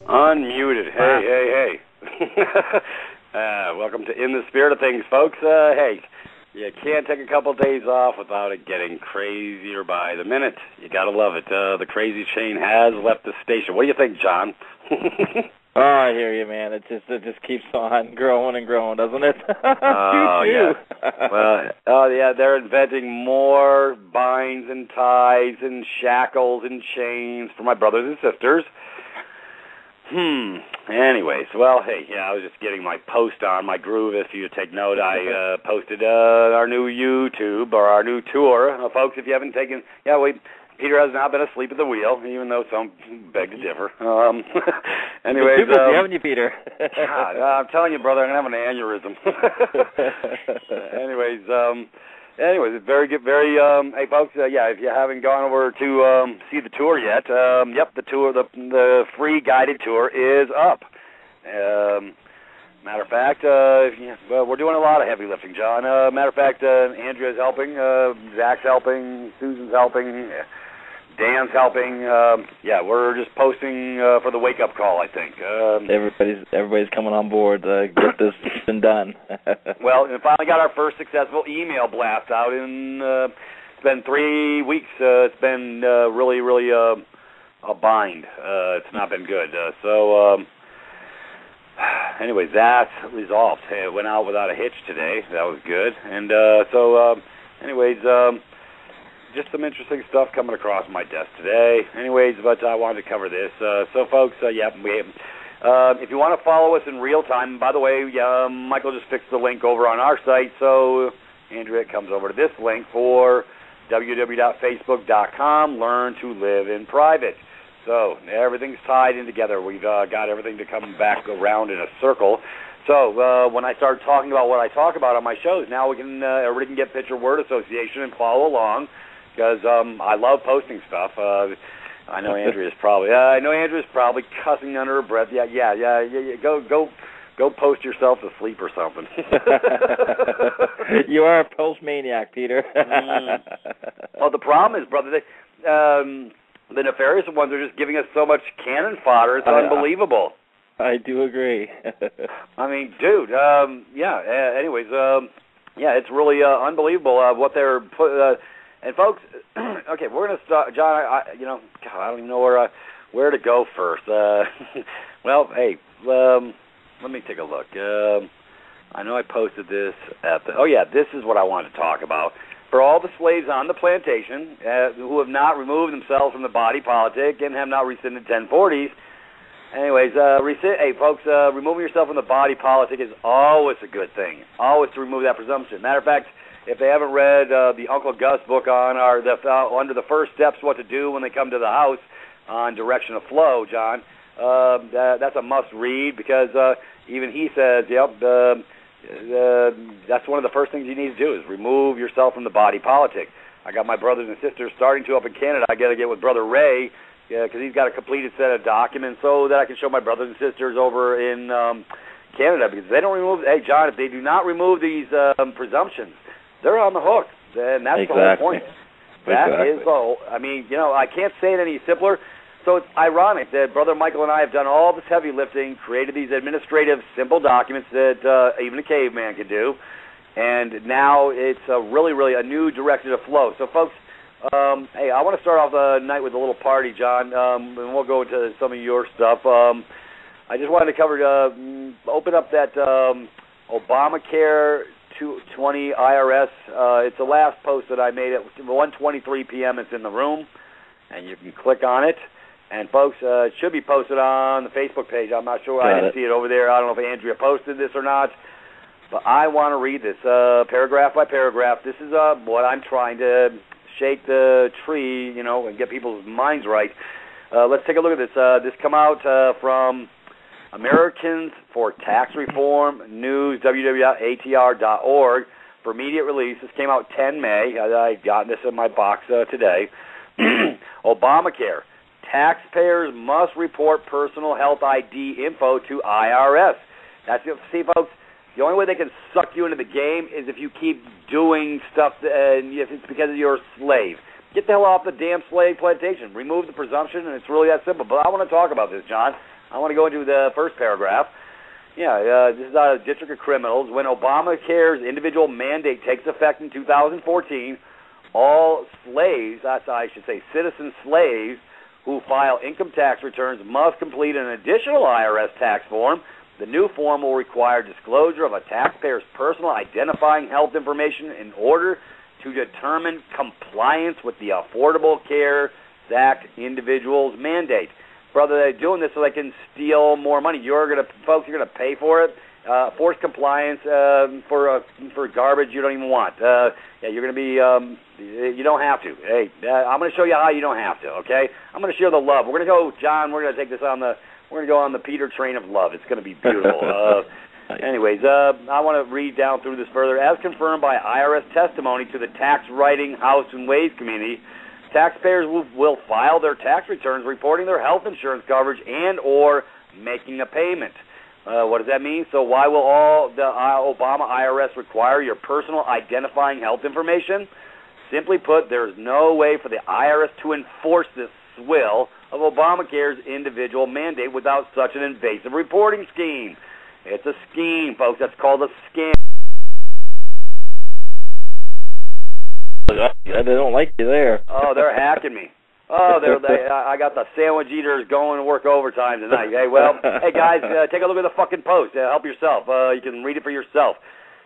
Unmuted. Hey. Welcome to In the Spirit of Things, folks. Hey, you can't take a couple days off without it getting crazier by the minute. You gotta love it. The crazy chain has left the station. What do you think, John? Oh, I hear you, man. It just keeps on growing and growing, doesn't it? Oh, yeah. Well, yeah, they're inventing more binds and ties and shackles and chains for my brothers and sisters. Anyways, well, hey, yeah, I was just getting my post on my groove. If you take note, I posted our new YouTube or our new tour. Folks, if you haven't taken, Peter has not been asleep at the wheel, even though some beg to differ. Anyways, haven't you, Peter? God, I'm telling you, brother, I'm gonna have an aneurysm. Anyways, it's very good. Hey, folks, if you haven't gone over to see the tour yet, the tour, the free guided tour is up. Matter of fact, we're doing a lot of heavy lifting, John. Matter of fact, Andrea's helping, Zach's helping, Susan's helping, Dan's helping. We're just posting for the wake-up call, I think. Everybody's coming on board to get this done. Well, we finally got our first successful email blast out in, it's been 3 weeks. It's been really a bind. It's not been good. Anyways, that's resolved. It went out without a hitch today. That was good. And just some interesting stuff coming across my desk today. Anyways, but I wanted to cover this. Folks, if you want to follow us in real time, by the way, Michael just fixed the link over on our site, so Andrea comes over to this link for www.facebook.com, Learn to Live in Private. So everything's tied in together. We've got everything to come back around in a circle. So when I start talking about what I talk about on my shows, now everybody can get picture-word association and follow along, because I love posting stuff. I know Andrea's probably cussing under her breath. Go post yourself to sleep or something. You are a post maniac, Peter. Well, the problem is, brother, the nefarious ones are just giving us so much cannon fodder. It's unbelievable. I do agree. I mean, dude. Anyways, it's really unbelievable what they're put. And folks, okay, we're gonna start. John, I don't even know where to go first. Well, hey, let me take a look. I know I posted this at the. Oh yeah, this is what I wanted to talk about. For all the slaves on the plantation who have not removed themselves from the body politic and have not rescinded 1040s. Anyways, hey folks, removing yourself from the body politic is always a good thing. Always to remove that presumption. Matter of fact, if they haven't read the Uncle Gus book on under the first steps what to do when they come to the house on direction of flow, John, that's a must read, because even he says, that's one of the first things you need to do is remove yourself from the body politic. I got my brothers and sisters starting to up in Canada. I got to get with Brother Ray, because he's got a completed set of documents so that I can show my brothers and sisters over in Canada, because they don't remove. Hey, John, if they do not remove these presumptions, they're on the hook, and that's the whole point. That is the whole. I mean, I can't say it any simpler. So it's ironic that Brother Michael and I have done all this heavy lifting, created these administrative, simple documents that even a caveman could do, and now it's really a new direction of flow. So, folks, hey, I want to start off the night with a little party, John, and we'll go into some of your stuff. I just wanted to cover, open up that Obamacare 220 IRS. It's the last post that I made at 1:23 p.m. It's in the room, and you can click on it. And, folks, it should be posted on the Facebook page. I'm not sure. I didn't see it over there. I don't know if Andrea posted this or not. But I want to read this paragraph by paragraph. This is what I'm trying to shake the tree, and get people's minds right. Let's take a look at this. This come out from Americans for Tax Reform News, www.atr.org, for immediate release. This came out 10 May. I got this in my box today. Obamacare. Taxpayers must report personal health ID info to IRS. See, folks, the only way they can suck you into the game is if you keep doing stuff, and if it's because you're a slave. Get the hell off the damn slave plantation. Remove the presumption, and it's really that simple. But I want to talk about this, John. I want to go into the first paragraph. Yeah, this is out of District of Criminals. When Obamacare's individual mandate takes effect in 2014, all slaves, I should say citizen slaves, who file income tax returns must complete an additional IRS tax form. The new form will require disclosure of a taxpayer's personal identifying health information in order to determine compliance with the Affordable Care Act individual's mandate. Brother, they're doing this so they can steal more money. Folks, you're gonna pay for it. Forced compliance for garbage you don't even want. You're gonna be. You don't have to. Hey, I'm gonna show you how you don't have to. Okay, I'm gonna share the love. We're gonna go, John. We're gonna take this on the. We're gonna go on the Peter train of love. It's gonna be beautiful. Anyways, I want to read down through this further. As confirmed by IRS testimony to the Tax Writing House and Ways Committee, taxpayers will file their tax returns reporting their health insurance coverage and or making a payment. What does that mean? So why will all the Obama IRS require your personal identifying health information? Simply put, there is no way for the IRS to enforce this swill of Obamacare's individual mandate without such an invasive reporting scheme. It's a scheme, folks. That's called a scam. They don't like you there. Oh, they're hacking me. Oh, I got the sandwich eaters going to work overtime tonight. Hey, hey guys, take a look at the fucking post. Help yourself. You can read it for yourself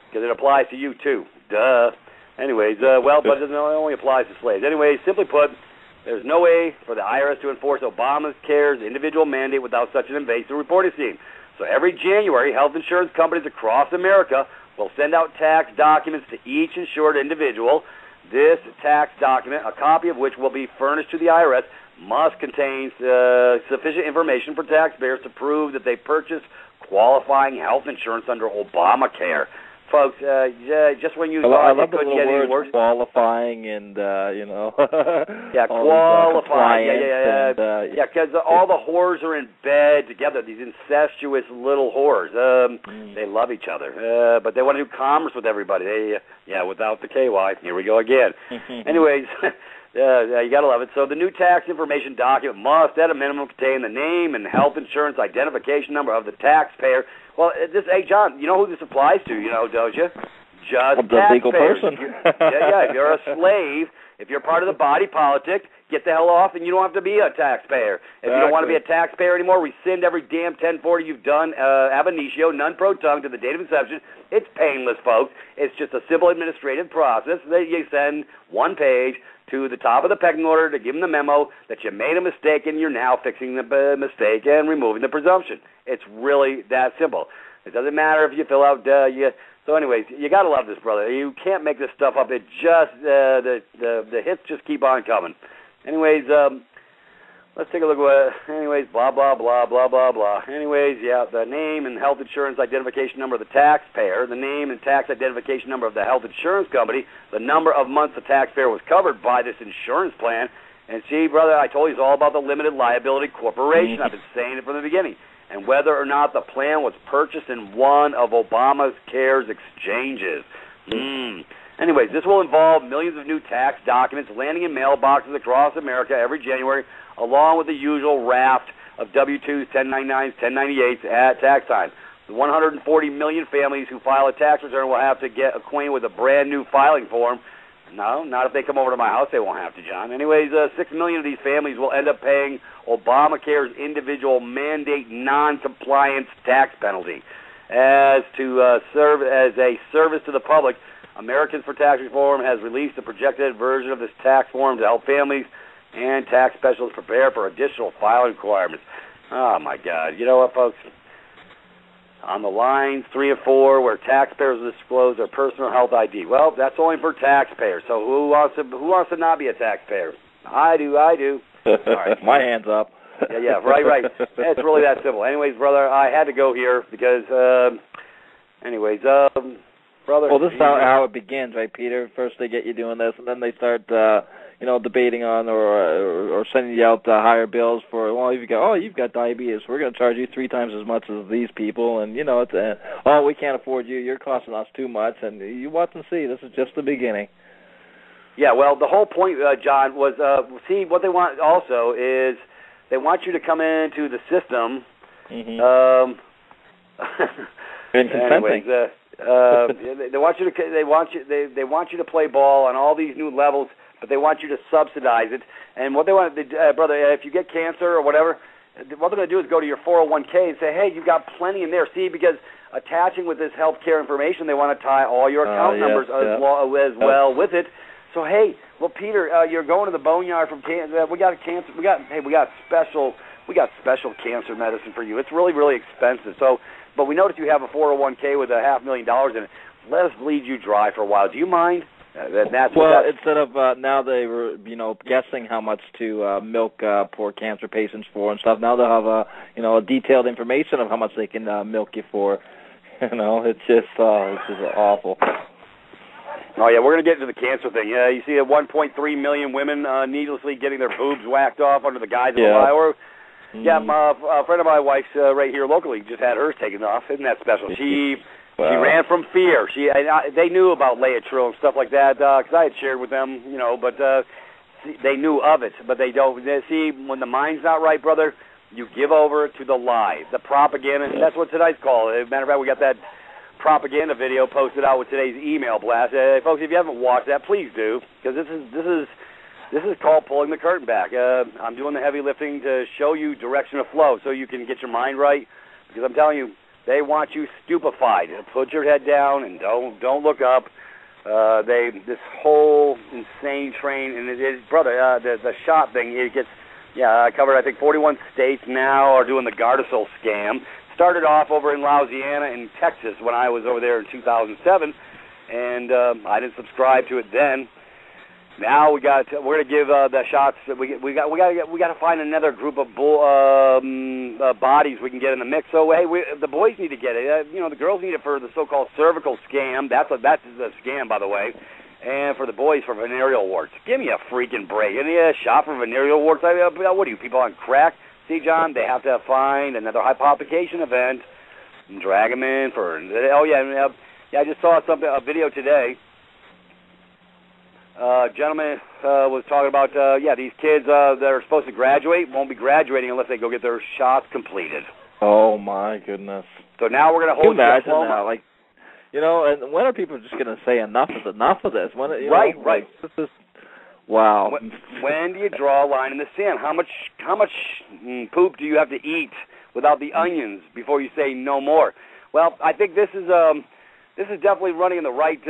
because it applies to you too. Duh. Anyways, but it only applies to slaves. Anyways, simply put, there's no way for the IRS to enforce Obamacare's individual mandate without such an invasive reporting scheme. So every January, health insurance companies across America will send out tax documents to each insured individual. This tax document, a copy of which will be furnished to the IRS, must contain sufficient information for taxpayers to prove that they purchased qualifying health insurance under Obamacare. Folks, just when you thought it couldn't get any worse. Qualifying and, yeah, qualifying. Yeah, because all the whores are in bed together, these incestuous little whores. They love each other, but they want to do commerce with everybody. Without the KY. Here we go again. Anyways, you got to love it. So the new tax information document must, at a minimum, contain the name and health insurance identification number of the taxpayer. Well, hey, John, you know who this applies to, don't you? Just the legal person. If you're a slave, if you're part of the body politic, get the hell off, and you don't have to be a taxpayer. If you don't want to be a taxpayer anymore, rescind every damn 1040 you've done ab initio, non pro tongue, to the date of inception. It's painless, folks. It's just a simple administrative process that you send one page to the top of the pecking order to give them the memo that you made a mistake and you're now fixing the mistake and removing the presumption. It's really that simple. It doesn't matter if you fill out So anyways, you got to love this, brother. You can't make this stuff up. It just the hits just keep on coming. Anyways, let's take a look at blah, blah, blah, blah, blah, blah. Anyways, the name and health insurance identification number of the taxpayer, the name and tax identification number of the health insurance company, the number of months the taxpayer was covered by this insurance plan. And see, brother, I told you it's all about the limited liability corporation. I've been saying it from the beginning. And whether or not the plan was purchased in one of Obamacare's exchanges. Anyways, this will involve millions of new tax documents landing in mailboxes across America every January, along with the usual raft of W-2s, 1099s, 1098s at tax time. The 140 million families who file a tax return will have to get acquainted with a brand-new filing form. No, not if they come over to my house. They won't have to, John. Anyways, 6 million of these families will end up paying Obamacare's individual mandate non-compliance tax penalty. As to serve as a service to the public, Americans for Tax Reform has released a projected version of this tax form to help families and tax specialists prepare for additional filing requirements. Oh, my God. You know what, folks? On the lines 3 and 4, where taxpayers disclose their personal health ID. Well, that's only for taxpayers. So who wants to not be a taxpayer? I do. All right. My hand's up. Right. It's really that simple. Anyways, brother, I had to go here because, brother. Well, this is how it begins, right, Peter? First they get you doing this, and then they start, debating on or sending you out higher bills for, well, you've got diabetes, we're going to charge you 3 times as much as these people, and, it's, we can't afford you, you're costing us too much, and you watch and see, this is just the beginning. Yeah, well, the whole point, John, was, see, what they want also is they want you to come into the system Mm-hmm. And consenting. Anyways, they want you to play ball on all these new levels, but they want you to subsidize it. And what they want, brother, if you get cancer or whatever, what they're going to do is go to your 401k and say, hey, you've got plenty in there. See, because attaching with this healthcare information, they want to tie all your account numbers as well with it. So hey, well, Peter, you're going to the boneyard from cancer. We got special cancer medicine for you. It's really, really expensive. So, but we noticed you have a 401k with $500,000 in it. Let us bleed you dry for a while. Do you mind? Instead of now they were, guessing how much to milk poor cancer patients for and stuff. Now they'll have a detailed information of how much they can milk you for. It's just awful. Oh yeah, we're gonna get into the cancer thing. Yeah, you see, 1.3 million women needlessly getting their boobs whacked off under the guise of a lie. Yeah, a friend of my wife's right here locally just had hers taken off. Isn't that special? She ran from fear. They knew about Laetrile and stuff like that because I had shared with them, but they knew of it, but they don't. See, when the mind's not right, brother, you give over to the lie, the propaganda. And that's what tonight's called. As a matter of fact, we got that propaganda video posted out with today's email blast. Folks, if you haven't watched that, please do, because this is called pulling the curtain back. I'm doing the heavy lifting to show you direction of flow so you can get your mind right, because I'm telling you, they want you stupefied. Put your head down and don't look up. This whole insane train, and brother, the shot thing, it gets, I covered, I think, 41 states now are doing the Gardasil scam. Started off over in Louisiana and Texas when I was over there in 2007, and I didn't subscribe to it then. Now we're gonna give the shots. We got to find another group of bodies we can get in the mix. So hey, the boys need to get it. The girls need it for the so-called cervical scam. That's a scam, by the way. And for the boys, for venereal warts. Give me a freaking break. Any shot for venereal warts? What are you, people on crack? See, John, they have to find another hypothecation event and drag them in for. I just saw a video today. Gentleman was talking about, these kids that are supposed to graduate won't be graduating unless they go get their shots completed. Oh, my goodness. So now we're going to hold you imagine that? And when are people just going to say enough is enough of this? Right. This is, wow. When do you draw a line in the sand? How much poop do you have to eat without the onions before you say no more? Well, I think this is definitely running in the right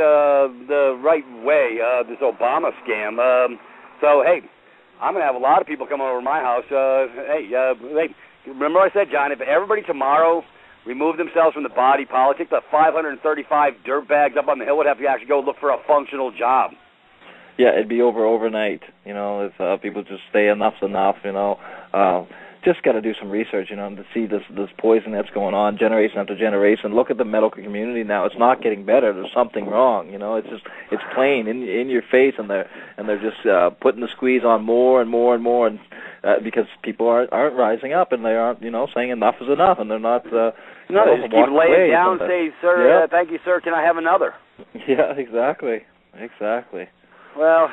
way. This Obama scam. So hey, I'm gonna have a lot of people come over to my house. Remember I said, John, if everybody tomorrow removed themselves from the body politic, the 535 dirtbags up on the hill would have to actually go look for a functional job. Yeah, it'd be overnight. If people just say enough's enough. Just got to do some research, to see this poison that's going on generation after generation. Look at the medical community now; it's not getting better. There's something wrong. It's plain in your face, and they're just putting the squeeze on more and more and more, and because people aren't rising up, and they aren't saying enough is enough, and they're not. No, they just keep laying down and say, "Sir, thank you, sir. Can I have another?" Yeah, exactly. Well,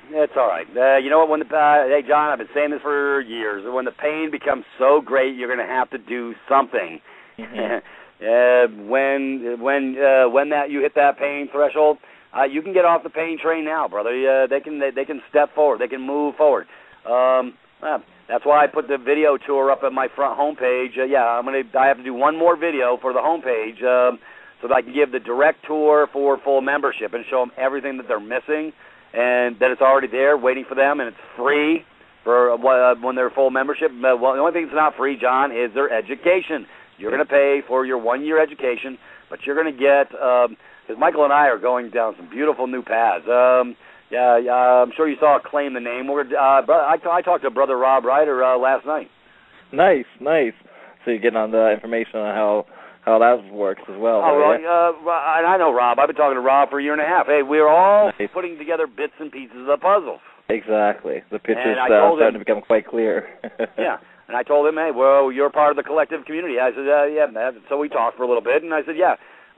it's all right. You know what? Hey, John, I've been saying this for years. When the pain becomes so great, you're going to have to do something. Mm-hmm. When you hit that pain threshold, you can get off the pain train now, brother. They can step forward. They can move forward. That's why I put the video tour up at my front homepage. I have to do one more video for the homepage so that I can give the direct tour for full membership and show them everything that they're missing. And that it's already there waiting for them, and it's free for when they're full membership. Well, the only thing that's not free, John, is their education. You're going to pay for your 1-year education, but you're going to get, because Michael and I are going down some beautiful new paths. I'm sure you saw Claim the Name. I talked to Brother Rob Ryder last night. Nice. So you're getting on the information on how that works as well. And I know Rob. I've been talking to Rob for a year and a half. Hey, we're all putting together bits and pieces of the puzzle. Exactly. The picture's starting to become quite clear. Yeah. And I told him, hey, well, you're part of the collective community. I said, So we talked for a little bit, and I said,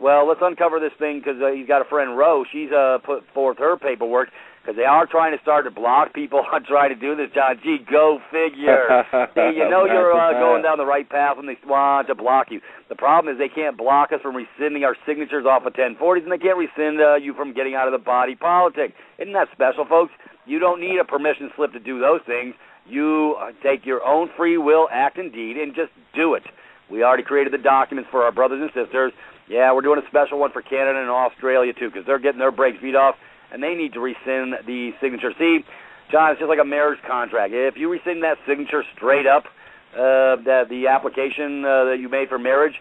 Well, let's uncover this thing because he's got a friend, Rose. She's put forth her paperwork because they are trying to start to block people on trying to do this, John. Gee, go figure. See, you know you're going down the right path when they want to block you. The problem is they can't block us from rescinding our signatures off of 1040s, and they can't rescind you from getting out of the body politic. Isn't that special, folks? You don't need a permission slip to do those things. You take your own free will, act, and deed, and just do it. We already created the documents for our brothers and sisters. Yeah, we're doing a special one for Canada and Australia, too, because they're getting their brakes beat off, and they need to rescind the signature. See, John, it's just like a marriage contract. If you rescind that signature straight up, the application that you made for marriage,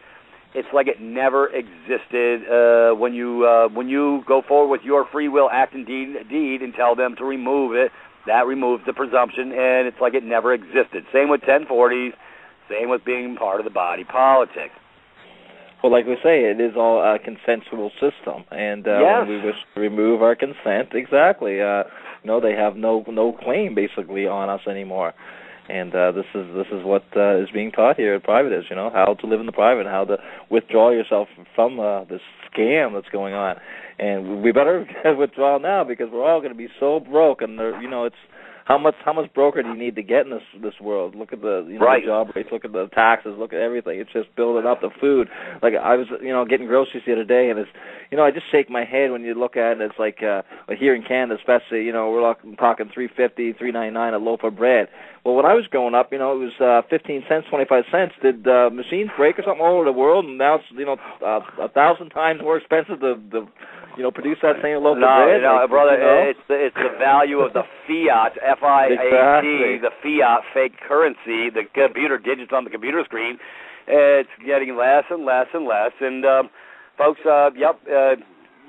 it's like it never existed when you go forward with your free will, act, and deed and tell them to remove it. That removes the presumption, and it's like it never existed. Same with 1040s. Same with being part of the body politic. Well, like we say, it is all a consensual system, and yes. when we wish to remove our consent, exactly, they have no claim basically on us anymore. And this is what is being taught here at Privatis. How to live in the private, how to withdraw yourself from this scam that's going on. And we better withdraw now because we're all going to be so broke, and it's. How much broker do you need to get in this world? Look at the right. the job rates, look at the taxes, look at everything. It's just building up the food. Like I was getting groceries the other day, and it's I just shake my head when you look at it. It's like here in Canada, especially we're talking $3.50, $3.99 a loaf of bread. Well, when I was growing up, it was 15 cents, 25 cents. Did machines break or something all over the world? And now it's 1,000 times more expensive to produce that same loaf of bread. No, brother, it's the value of the fiat, F-I-A-T, exactly. The fiat fake currency, the computer digits on the computer screen. It's getting less and less and less. And folks,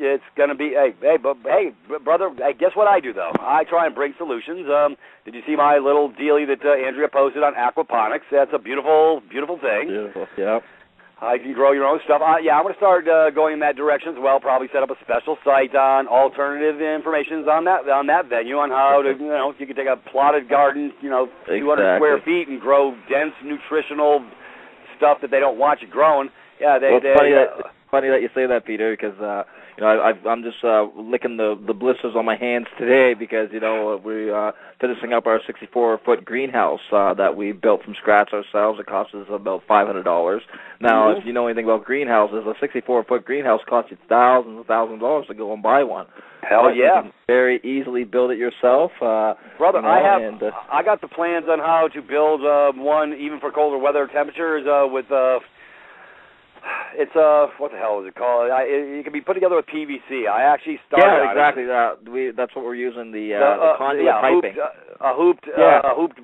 it's going to be. Hey, brother. Hey, guess what I do though? I try and bring solutions. Did you see my little dealie that Andrea posted on aquaponics? That's a beautiful, beautiful thing. Beautiful. Yep. You can grow your own stuff. I'm going to start going in that direction as well. Probably set up a special site on alternative information on that venue on how to, you can take a plotted garden, 200 square feet and grow dense nutritional stuff that they don't want you growing. Yeah, it's funny that you say that, Peter, because I'm just licking the blisters on my hands today because we're finishing up our 64-foot greenhouse that we built from scratch ourselves. It cost us about $500. Now, if you know anything about greenhouses, a 64-foot greenhouse costs you thousands and thousands of dollars to go and buy one. Hell yeah! You can very easily build it yourself, brother. I got the plans on how to build one even for colder weather temperatures with. It's what the hell is it called? It can be put together with PVC. I actually started. Yeah, exactly. That's what we're using the conduit piping. A hooped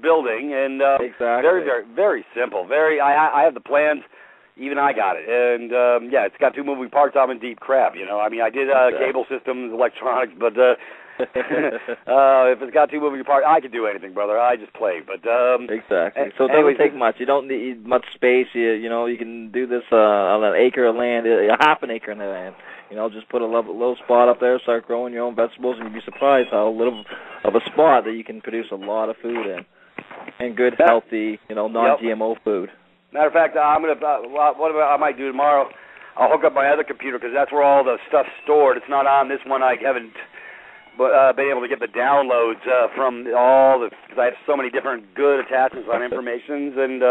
building, and exactly. Very, very, very simple. I have the plans. Even I got it, and it's got two moving parts. I'm in deep crap. I did cable systems, electronics, but. If it's got two moving parts, I could do anything, brother. I just play. But exactly. So it doesn't take much. You don't need much space. You can do this on an acre of land, half an acre of land. Just put a little spot up there, start growing your own vegetables, and you'd be surprised how little of a spot that you can produce a lot of food in, and good, healthy, non-GMO food. Matter of fact, I'm gonna. What I might do tomorrow? I'll hook up my other computer because that's where all the stuff's stored. It's not on this one. I haven't. But been able to get the downloads from because I have so many different good attachments on informations, and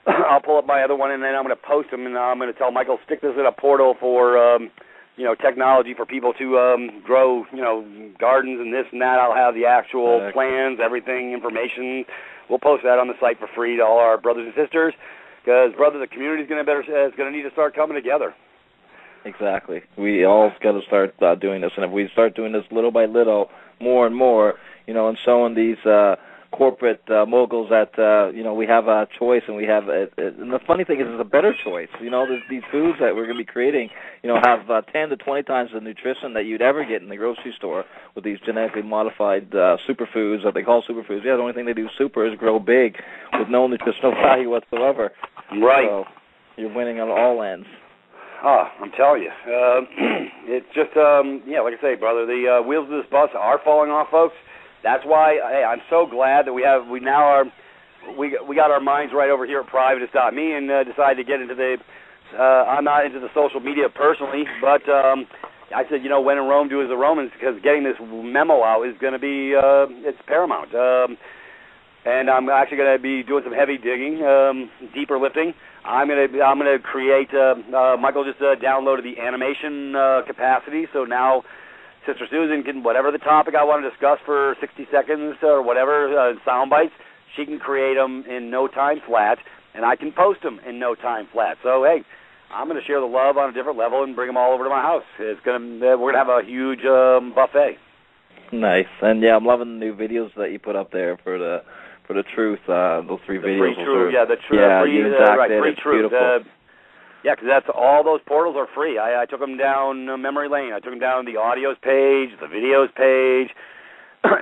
I'll pull up my other one, and then I'm going to post them, and I'm going to tell Michael, stick this in a portal for, technology for people to grow, gardens and this and that. I'll have the actual plans, everything, information. We'll post that on the site for free to all our brothers and sisters, because, brother, the community is going to need to start coming together. Exactly. We all got to start doing this, and if we start doing this little by little, more and more, and showing these corporate moguls that we have a choice, and we have. And the funny thing is, it's a better choice. These foods that we're going to be creating, have 10 to 20 times the nutrition that you'd ever get in the grocery store with these genetically modified superfoods that they call superfoods. Yeah, the only thing they do super is grow big with no nutritional value whatsoever. Right. So you're winning on all ends. Oh, I'm telling you, it's just like I say, brother, the wheels of this bus are falling off, folks. That's why I'm so glad that we got our minds right over here at Privatis.Me and decided to get into the I'm not into the social media personally, but I said, when in Rome, do as the Romans, because getting this memo out is going to be it's paramount. And I'm actually going to be doing some heavy digging, deeper lifting. I'm going to create. Michael just downloaded the animation capacity, so now Sister Susan can, whatever the topic I want to discuss for 60 seconds or whatever, sound bites, she can create them in no time flat, and I can post them in no time flat. So, hey, I'm going to share the love on a different level and bring them all over to my house. We're going to have a huge buffet. Nice. And, yeah, I'm loving the new videos that you put up there for the truth, those 3 videos. Free truth, the truth. Yeah, free, you exact it. Free It's truth. beautiful. Yeah, because all those portals are free. I took them down memory lane. I took them down the audios page, the videos page.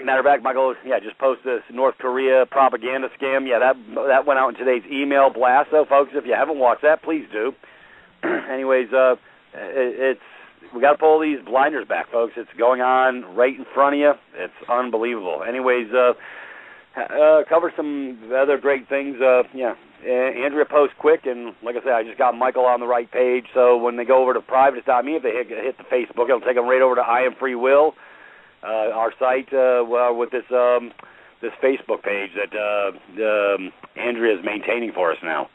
Matter of fact, Michael, just posted this North Korea propaganda scam. Yeah, that went out in today's email blast. So, folks, if you haven't watched that, please do. Anyways, we got to pull these blinders back, folks. It's going on right in front of you. It's unbelievable. Anyways, cover some other great things. Andrea posts quick, and like I said, I just got Michael on the right page. So when they go over to Privatis.Me, if they hit the Facebook, it'll take them right over to I Am Freewill, our site, with this Facebook page that Andrea is maintaining for us now.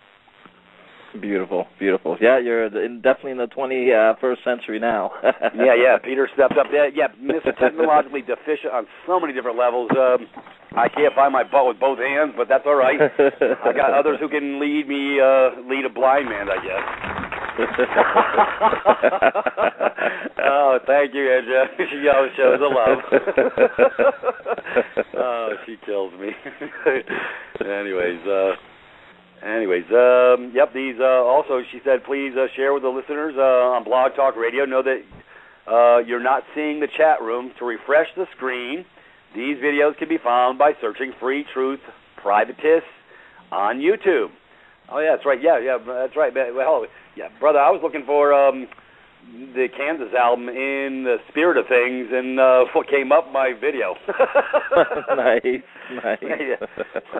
Beautiful, beautiful. Yeah, you're definitely in the 21st century now. yeah, Peter stepped up. Yeah, Mr. Technologically deficient on so many different levels. I can't find my butt with both hands, but that's all right. I got others who can lead a blind man, I guess. Oh, thank you, Andrea. She always shows the love. Oh, she kills me. Anyways, yep, these, also, she said, please share with the listeners on Blog Talk Radio. Know that you're not seeing the chat room. To refresh the screen, these videos can be found by searching Free Truth Privatis on YouTube. Oh, yeah, that's right. Yeah, that's right. Well, yeah, brother, I was looking for the Kansas album in the spirit of things, and what came up, my video. Nice. Yeah.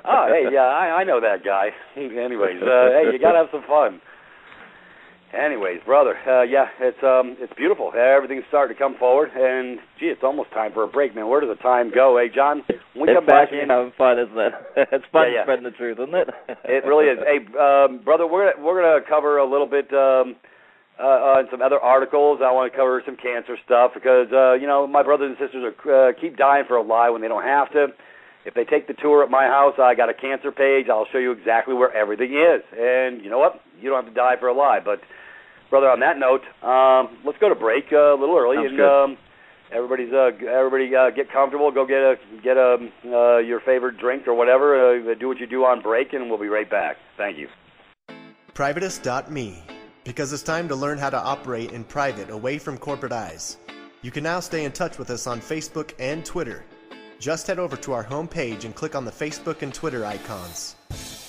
Oh, hey, yeah, I know that guy. Anyways, hey, you got to have some fun. Anyways, brother, it's beautiful. Everything's starting to come forward, and, gee, it's almost time for a break, man. Where does the time go? Hey, John, when we come back in... It's having fun, isn't it? It's fun spreading the truth, isn't it? It really is. Hey, brother, we're gonna cover a little bit on some other articles. I want to cover some cancer stuff because, my brothers and sisters keep dying for a lie when they don't have to. If they take the tour at my house, I got a cancer page. I'll show you exactly where everything is. And you know what? You don't have to die for a lie. But, brother, on that note, let's go to break a little early. Sounds good. Everybody get comfortable. Go get your favorite drink or whatever. Do what you do on break, and we'll be right back. Thank you. Privatis.Me, because it's time to learn how to operate in private away from corporate eyes. You can now stay in touch with us on Facebook and Twitter. Just head over to our homepage and click on the Facebook and Twitter icons.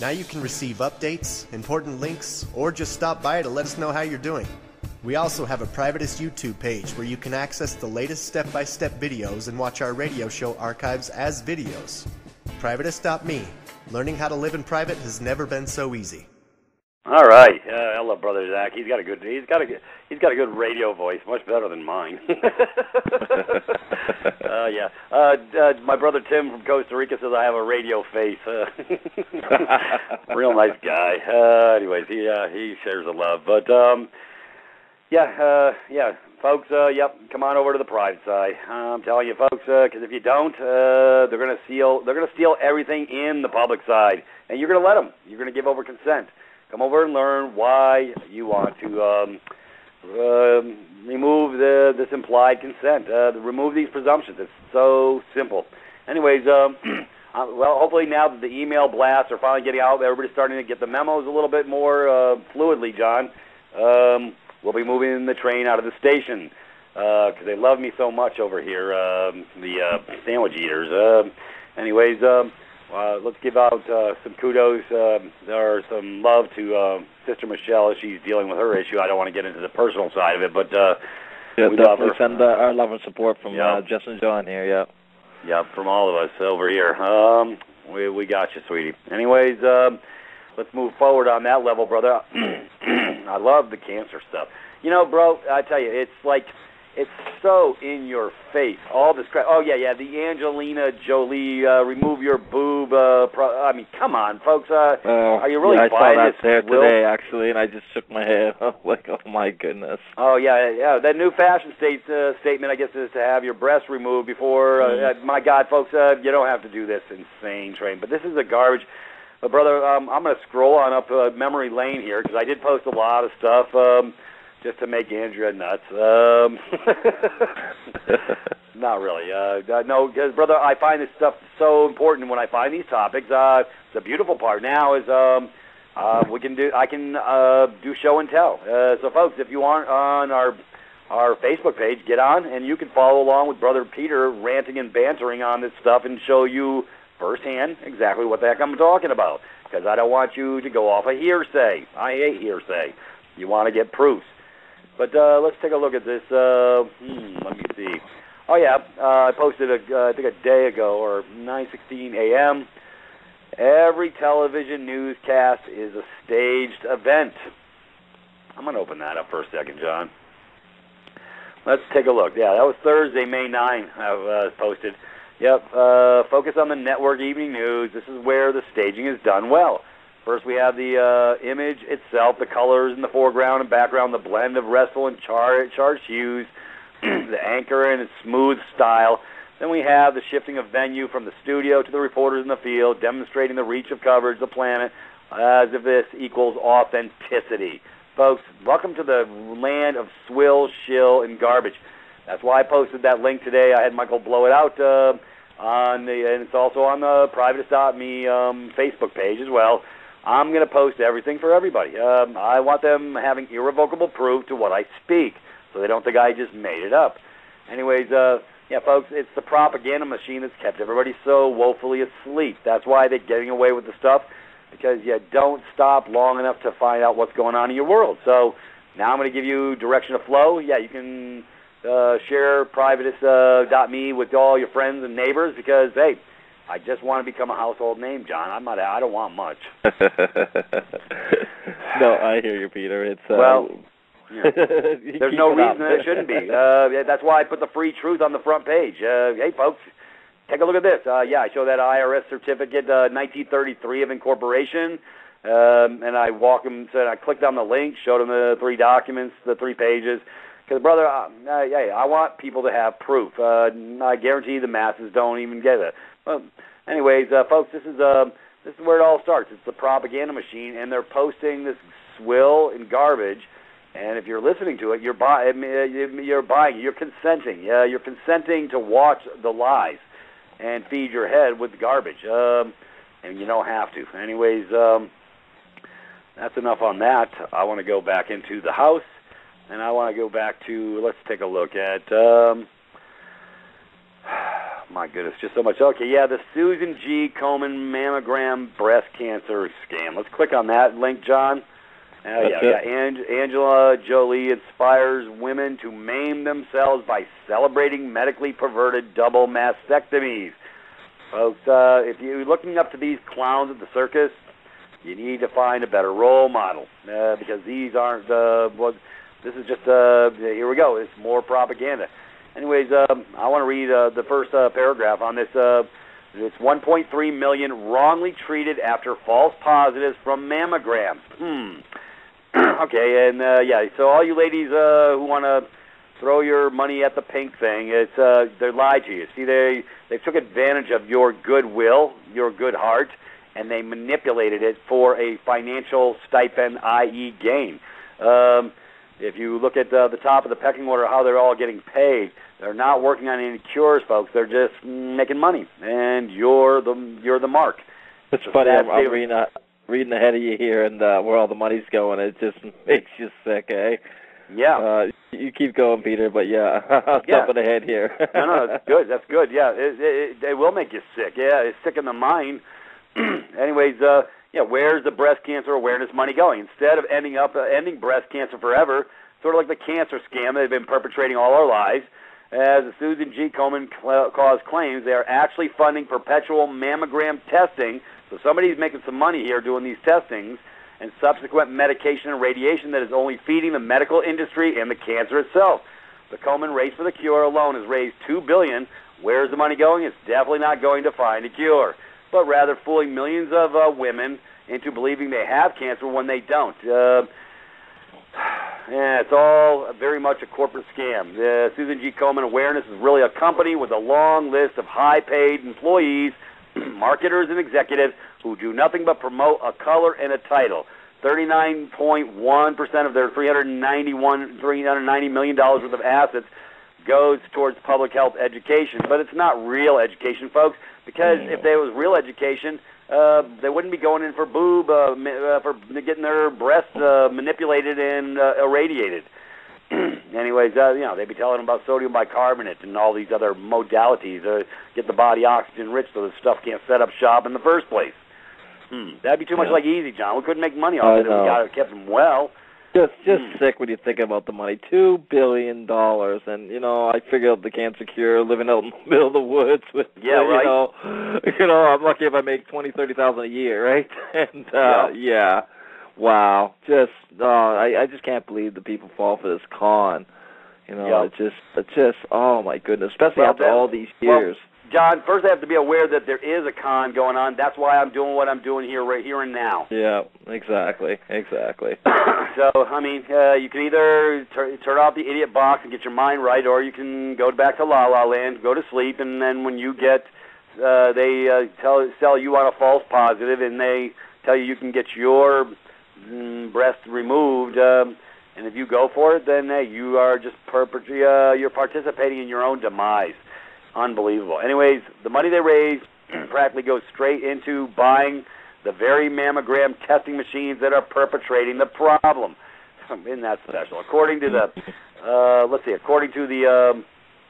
Now you can receive updates, important links, or just stop by to let us know how you're doing. We also have a Privatis YouTube page where you can access the latest step-by-step videos and watch our radio show archives as videos. Privatis.me. Learning how to live in private has never been so easy. All right, I love Brother Zach. He's got a good radio voice, much better than mine. My brother Tim from Costa Rica says I have a radio face. Real nice guy. Anyways, he shares the love. But folks. Come on over to the private side. I'm telling you, folks, because if you don't, they're gonna steal everything in the public side, and you're gonna let them. You're gonna give over consent. Come over and learn why you want to remove this implied consent. Remove these presumptions. It's so simple. Anyways, hopefully now that the email blasts are finally getting out, everybody's starting to get the memos a little bit more fluidly, John. We'll be moving the train out of the station because they love me so much over here, the sandwich eaters. Let's give out some kudos or some love to Sister Michelle as she's dealing with her issue. I don't want to get into the personal side of it, but we definitely send our love and support from Jess and John here. Yeah, from all of us over here. We got you, sweetie. Anyways, let's move forward on that level, brother. I love the cancer stuff. You know, bro, I tell you, it's like, it's so in your face. All this crap. Oh, yeah, the Angelina Jolie, remove your boob. I mean, come on, folks. Are you really I buying saw that this? there today, actually, and I just shook my head. Like, oh, my goodness. Oh, yeah. That new fashion statement, I guess, is to have your breasts removed before. My God, folks, you don't have to do this insane train. But this is a garbage. But, brother, I'm going to scroll on up memory lane here because I did post a lot of stuff. Just to make Andrea nuts. Not really. No, because, brother, I find this stuff so important when I find these topics. The beautiful part now is I can do show and tell. So, folks, if you aren't on our Facebook page, get on, and you can follow along with Brother Peter ranting and bantering on this stuff and show you firsthand exactly what the heck I'm talking about. Because I don't want you to go off of hearsay. I hate hearsay. You want to get proofs. But let's take a look at this. Let me see. Oh, yeah, I posted, I think a day ago, or 9:16 a.m. Every television newscast is a staged event. I'm going to open that up for a second, John. Let's take a look. Yeah, that was Thursday, May 9, I posted. Yep, focus on the network evening news. This is where the staging is done well. First, we have the image itself, the colors in the foreground and background, the blend of restful and charged hues, the anchor and its smooth style. Then we have the shifting of venue from the studio to the reporters in the field, demonstrating the reach of coverage of the planet as if this equals authenticity. Folks, welcome to the land of swill, shill, and garbage. That's why I posted that link today. I had Michael blow it out, and it's also on the Privatis.Me Facebook page as well. I'm going to post everything for everybody. I want them having irrevocable proof to what I speak, so they don't think I just made it up. Anyways, yeah, folks, it's the propaganda machine that's kept everybody so woefully asleep. That's why they're getting away with the stuff, because you don't stop long enough to find out what's going on in your world. So now I'm going to give you direction of flow. Yeah, you can share Privatis.me with all your friends and neighbors because, hey, I just want to become a household name, John. I don't want much. No, I hear you, Peter. It's well, yeah. There's no reason that it shouldn't be. That's why I put the free truth on the front page. Hey, folks, take a look at this. Yeah, I show that IRS certificate, 1933 of incorporation, and I walk them. So I clicked on the link, showed them the 3 documents, the 3 pages. Because, brother, I want people to have proof. I guarantee the masses don't even get it. Well, anyways, folks, this is where it all starts. It's the propaganda machine, and they're posting this swill and garbage. And if you're listening to it, you're buying, you're consenting. You're consenting to watch the lies and feed your head with garbage. And you don't have to. Anyways, that's enough on that. I want to go back into the house. And I want to go back to, let's take a look at, my goodness, just so much. Okay, yeah, the Susan G. Komen mammogram breast cancer scam. Let's click on that link, John. Angela Jolie inspires women to maim themselves by celebrating medically perverted double mastectomies. Folks, if you're looking up to these clowns at the circus, you need to find a better role model because these aren't this is just, here we go, it's more propaganda. Anyways, I want to read the first paragraph on this. It's 1.3 million wrongly treated after false positives from mammograms. Okay, and yeah, so all you ladies who want to throw your money at the pink thing, it's they lied to you. See, they took advantage of your goodwill, your good heart, and they manipulated it for a financial stipend, i.e. gain. If you look at the top of the pecking order, how they're all getting paid, they're not working on any cures, folks. They're just making money, and you're the mark. It's funny. I'm reading ahead of you here, and where all the money's going. It just makes you sick, eh? Yeah. You keep going, Peter, but yeah, I'm jumping ahead here. No, that's good. That's good. Yeah, it will make you sick. Yeah, it's sick in the mind. Anyways, yeah, where's the breast cancer awareness money going? Instead of ending breast cancer forever, sort of like the cancer scam they've been perpetrating all our lives, as the Susan G. Komen cause claims, they are actually funding perpetual mammogram testing. So somebody's making some money here doing these testings, and subsequent medication and radiation that is only feeding the medical industry and the cancer itself. The Komen race for the cure alone has raised $2 billion. Where's the money going? It's definitely not going to find a cure, but rather fooling millions of women into believing they have cancer when they don't. Yeah, it's all very much a corporate scam. Susan G. Komen Awareness is really a company with a long list of high-paid employees, marketers, and executives who do nothing but promote a color and a title. 39.1% of their $390 million worth of assets goes towards public health education. But it's not real education, folks, because if there was real education, they wouldn't be going in for for getting their breasts manipulated and irradiated. Anyways, they'd be telling them about sodium bicarbonate and all these other modalities to get the body oxygen-rich so the stuff can't set up shop in the first place. That'd be too much like easy, John. We couldn't make money off it if we kept them well. Just sick when you think about the money. $2 billion. And, I figured out the cancer cure living out in the middle of the woods with, right. I'm lucky if I make $20,000, $30,000 a year, right? And, yeah. Wow. I just can't believe the people fall for this con. It's just, oh, my goodness, especially after all these years. Well, John, first I have to be aware that there is a con going on. That's why I'm doing what I'm doing here, right here and now. Yeah, exactly. So, you can either turn off the idiot box and get your mind right, or you can go back to La La Land, go to sleep, and then when you get, they sell you on a false positive, and they tell you can get your breast removed, and if you go for it, then you are just you're participating in your own demise. Unbelievable. Anyways, the money they raise practically goes straight into buying the very mammogram testing machines that are perpetrating the problem. Isn't that special? According to the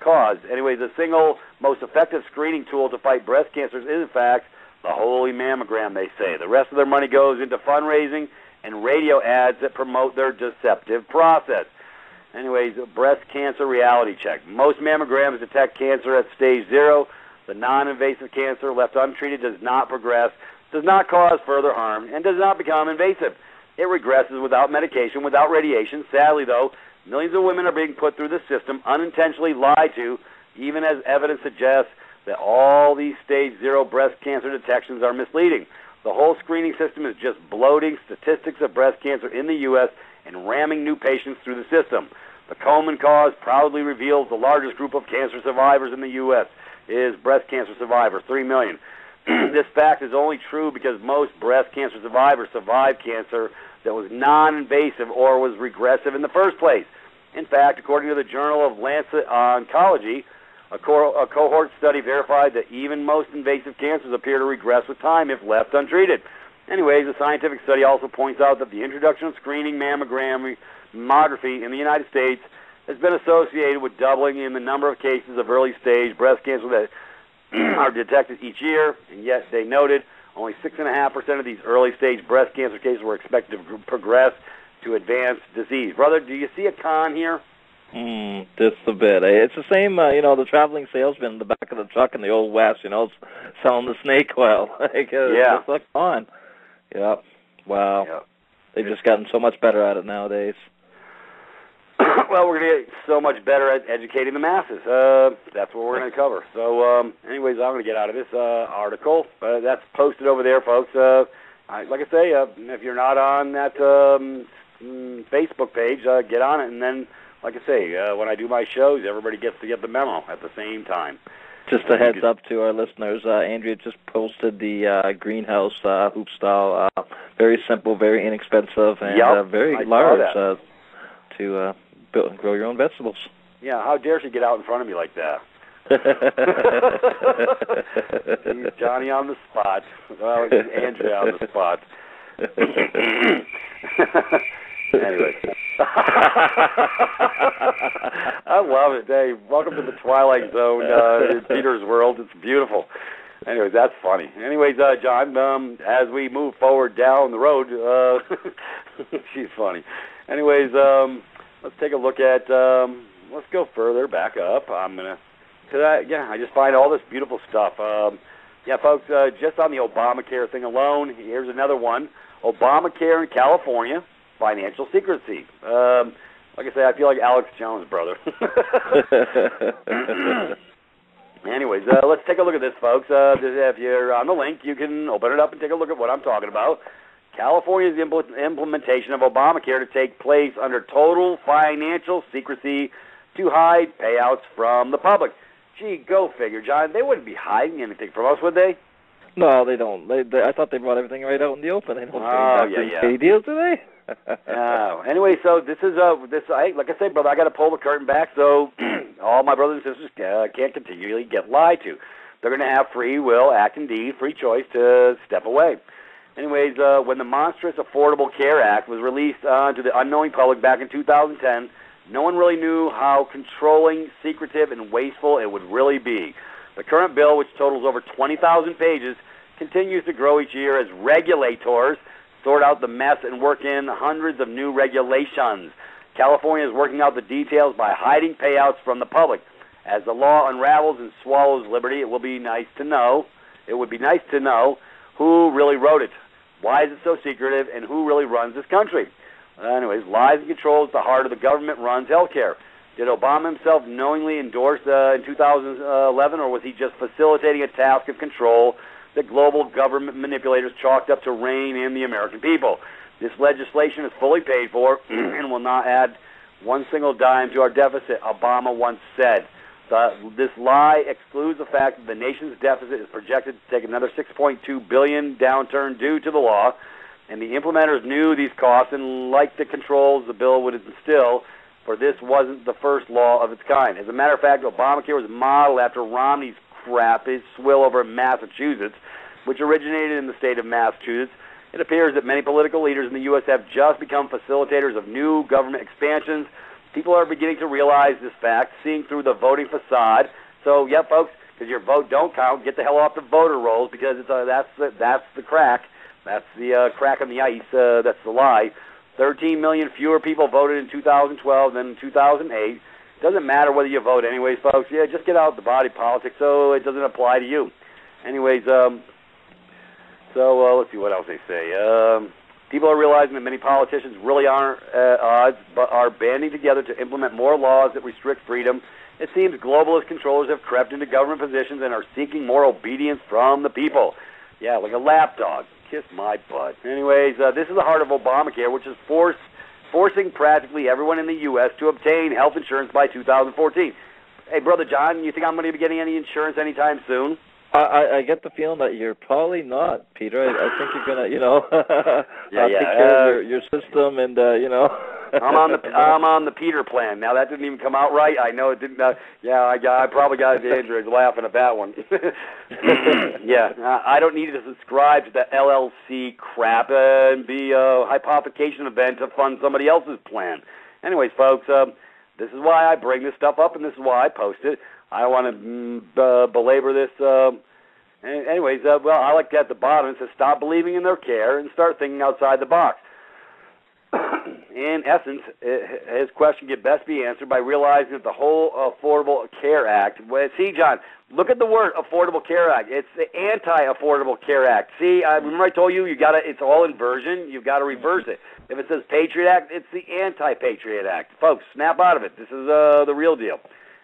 cause. Anyways, the single most effective screening tool to fight breast cancers is, in fact, the holy mammogram, they say. The rest of their money goes into fundraising and radio ads that promote their deceptive process. Anyways, breast cancer reality check. Most mammograms detect cancer at stage 0. The non-invasive cancer left untreated does not progress, does not cause further harm, and does not become invasive. It regresses without medication, without radiation. Sadly, though, millions of women are being put through the system, unintentionally lied to, even as evidence suggests that all these stage 0 breast cancer detections are misleading. The whole screening system is just bloating statistics of breast cancer in the U.S. and ramming new patients through the system. The Komen cause proudly reveals the largest group of cancer survivors in the U.S. is breast cancer survivors, 3 million. This fact is only true because most breast cancer survivors survived cancer that was non-invasive or was regressive in the first place. In fact, according to the Journal of Lancet Oncology, a cohort study verified that even most invasive cancers appear to regress with time if left untreated. Anyways, a scientific study also points out that the introduction of screening mammography in the United States has been associated with doubling in the number of cases of early-stage breast cancer that are detected each year, and yet they noted only 6.5% of these early-stage breast cancer cases were expected to progress to advanced disease. Brother, do you see a con here? Just a bit. It's the same, the traveling salesman in the back of the truck in the Old West, selling the snake oil. It's like on. Yep. Wow. Yep. They've just gotten so much better at it nowadays. Well, we're going to get so much better at educating the masses. That's what we're going to cover. So, anyways, I'm going to get out of this article. That's posted over there, folks. Like I say, if you're not on that Facebook page, get on it. And then, like I say, when I do my shows, everybody gets to get the memo at the same time. Just a heads up to our listeners, Andrea just posted the greenhouse hoop style. Very simple, very inexpensive, and very large to build and grow your own vegetables. Yeah, how dare she get out in front of me like that? Johnny on the spot. Well, Andrea on the spot. Anyway. I love it. Hey, welcome to the Twilight Zone in Peter's world. It's beautiful. Anyways, that's funny. Anyways, John, as we move forward down the road, she's funny. Anyways, let's take a look at, let's go further back up. I just find all this beautiful stuff. Yeah, folks, just on the Obamacare thing alone, here's another one. Obamacare in California, financial secrecy. Like I say, I feel like Alex Jones, brother. Anyways, let's take a look at this, folks. If you're on the link, you can open it up and take a look at what I'm talking about. California's implementation of Obamacare to take place under total financial secrecy to hide payouts from the public. Gee, go figure, John. They wouldn't be hiding anything from us, would they? No, they don't. I thought they brought everything right out in the open. They don't pay deals, do they? Anyway, so this is like I say, brother, I got to pull the curtain back so all my brothers and sisters can't continually get lied to. They're going to have free will, act and deed, free choice to step away. Anyways, when the monstrous Affordable Care Act was released to the unknowing public back in 2010, no one really knew how controlling, secretive, and wasteful it would really be. The current bill, which totals over 20,000 pages, continues to grow each year as regulators sort out the mess and work in hundreds of new regulations. California is working out the details by hiding payouts from the public. As the law unravels and swallows liberty, it would be nice to know who really wrote it, why is it so secretive, and who really runs this country. Anyways, lies and control is the heart of the government-runs healthcare. Did Obama himself knowingly endorse in 2011, or was he just facilitating a task of control that global government manipulators chalked up to rein in the American people? This legislation is fully paid for and will not add one single dime to our deficit, Obama once said. This lie excludes the fact that the nation's deficit is projected to take another $6.2 billion downturn due to the law, and the implementers knew these costs and liked the controls the bill would instill, for this wasn't the first law of its kind. As a matter of fact, Obamacare was modeled after Romney's crap, his swill over Massachusetts, which originated in the state of Massachusetts. It appears that many political leaders in the U.S. have just become facilitators of new government expansions. People are beginning to realize this fact, seeing through the voting facade. So, yeah, folks, because your vote don't count, get the hell off the voter rolls, because that's the crack. That's the crack on the ice. That's the lie. 13 million fewer people voted in 2012 than in 2008. Doesn't matter whether you vote anyways, folks. Yeah, just get out the body politic so it doesn't apply to you. Anyways, let's see what else they say. People are realizing that many politicians really aren't odds, but are banding together to implement more laws that restrict freedom. It seems globalist controllers have crept into government positions and are seeking more obedience from the people. Yeah, like a lapdog. Kiss my butt. Anyways, this is the heart of Obamacare, which is forcing practically everyone in the U.S. to obtain health insurance by 2014. Hey, Brother John, you think I'm going to be getting any insurance anytime soon? I get the feeling that you're probably not, Peter. I think you're going to, take care of your system and, I'm on the Peter plan. Now, that didn't even come out right. I know it didn't. I probably got Andrew laughing at that one. Yeah, I don't need to subscribe to the LLC crap and be a hypothecation event to fund somebody else's plan. Anyways, folks, this is why I bring this stuff up, and this is why I post it. I don't want to belabor this. Anyways, I like that at the bottom. It says, stop believing in their care and start thinking outside the box. In essence, his question can best be answered by realizing that the whole Affordable Care Act, see, John, look at the word Affordable Care Act. It's the anti-Affordable Care Act. See, remember I told you, it's all inversion. You've got to reverse it. If it says Patriot Act, it's the anti-Patriot Act. Folks, snap out of it. This is the real deal.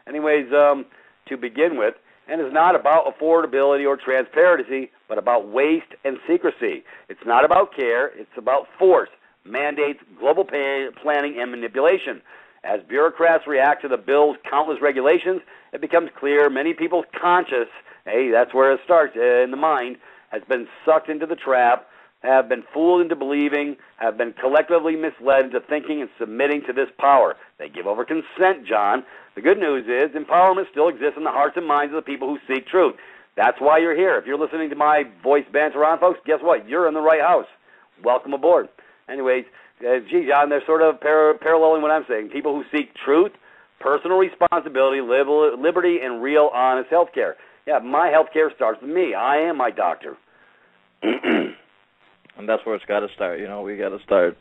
Anyways, to begin with, and it's not about affordability or transparency, but about waste and secrecy. It's not about care. It's about force, mandates, global planning, and manipulation. As bureaucrats react to the bill's countless regulations, it becomes clear many people's conscience, hey, that's where it starts, in the mind, has been sucked into the trap, have been fooled into believing, have been collectively misled into thinking and submitting to this power. They give over consent, John. The good news is empowerment still exists in the hearts and minds of the people who seek truth. That's why you're here. If you're listening to my voice banter on, folks, guess what? You're in the right house. Welcome aboard. Anyways, John, they're sort of paralleling what I'm saying. People who seek truth, personal responsibility, liberty, and real, honest health care. Yeah, my health care starts with me. I am my doctor. And that's where it's got to start. We got to start,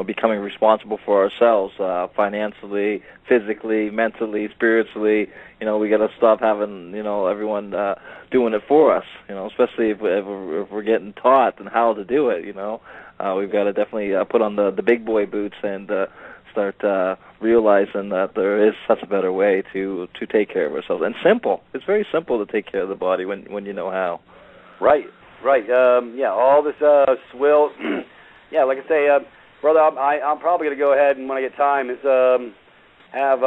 becoming responsible for ourselves, financially, physically, mentally, spiritually. We got to stop having, everyone doing it for us. Especially if we're getting taught and how to do it. We've got to definitely put on the big boy boots and start realizing that there is such a better way to take care of ourselves. And simple. It's very simple to take care of the body when you know how. Right. All this swill. Yeah, like I say, brother, I'm probably going to go ahead and when I get time is have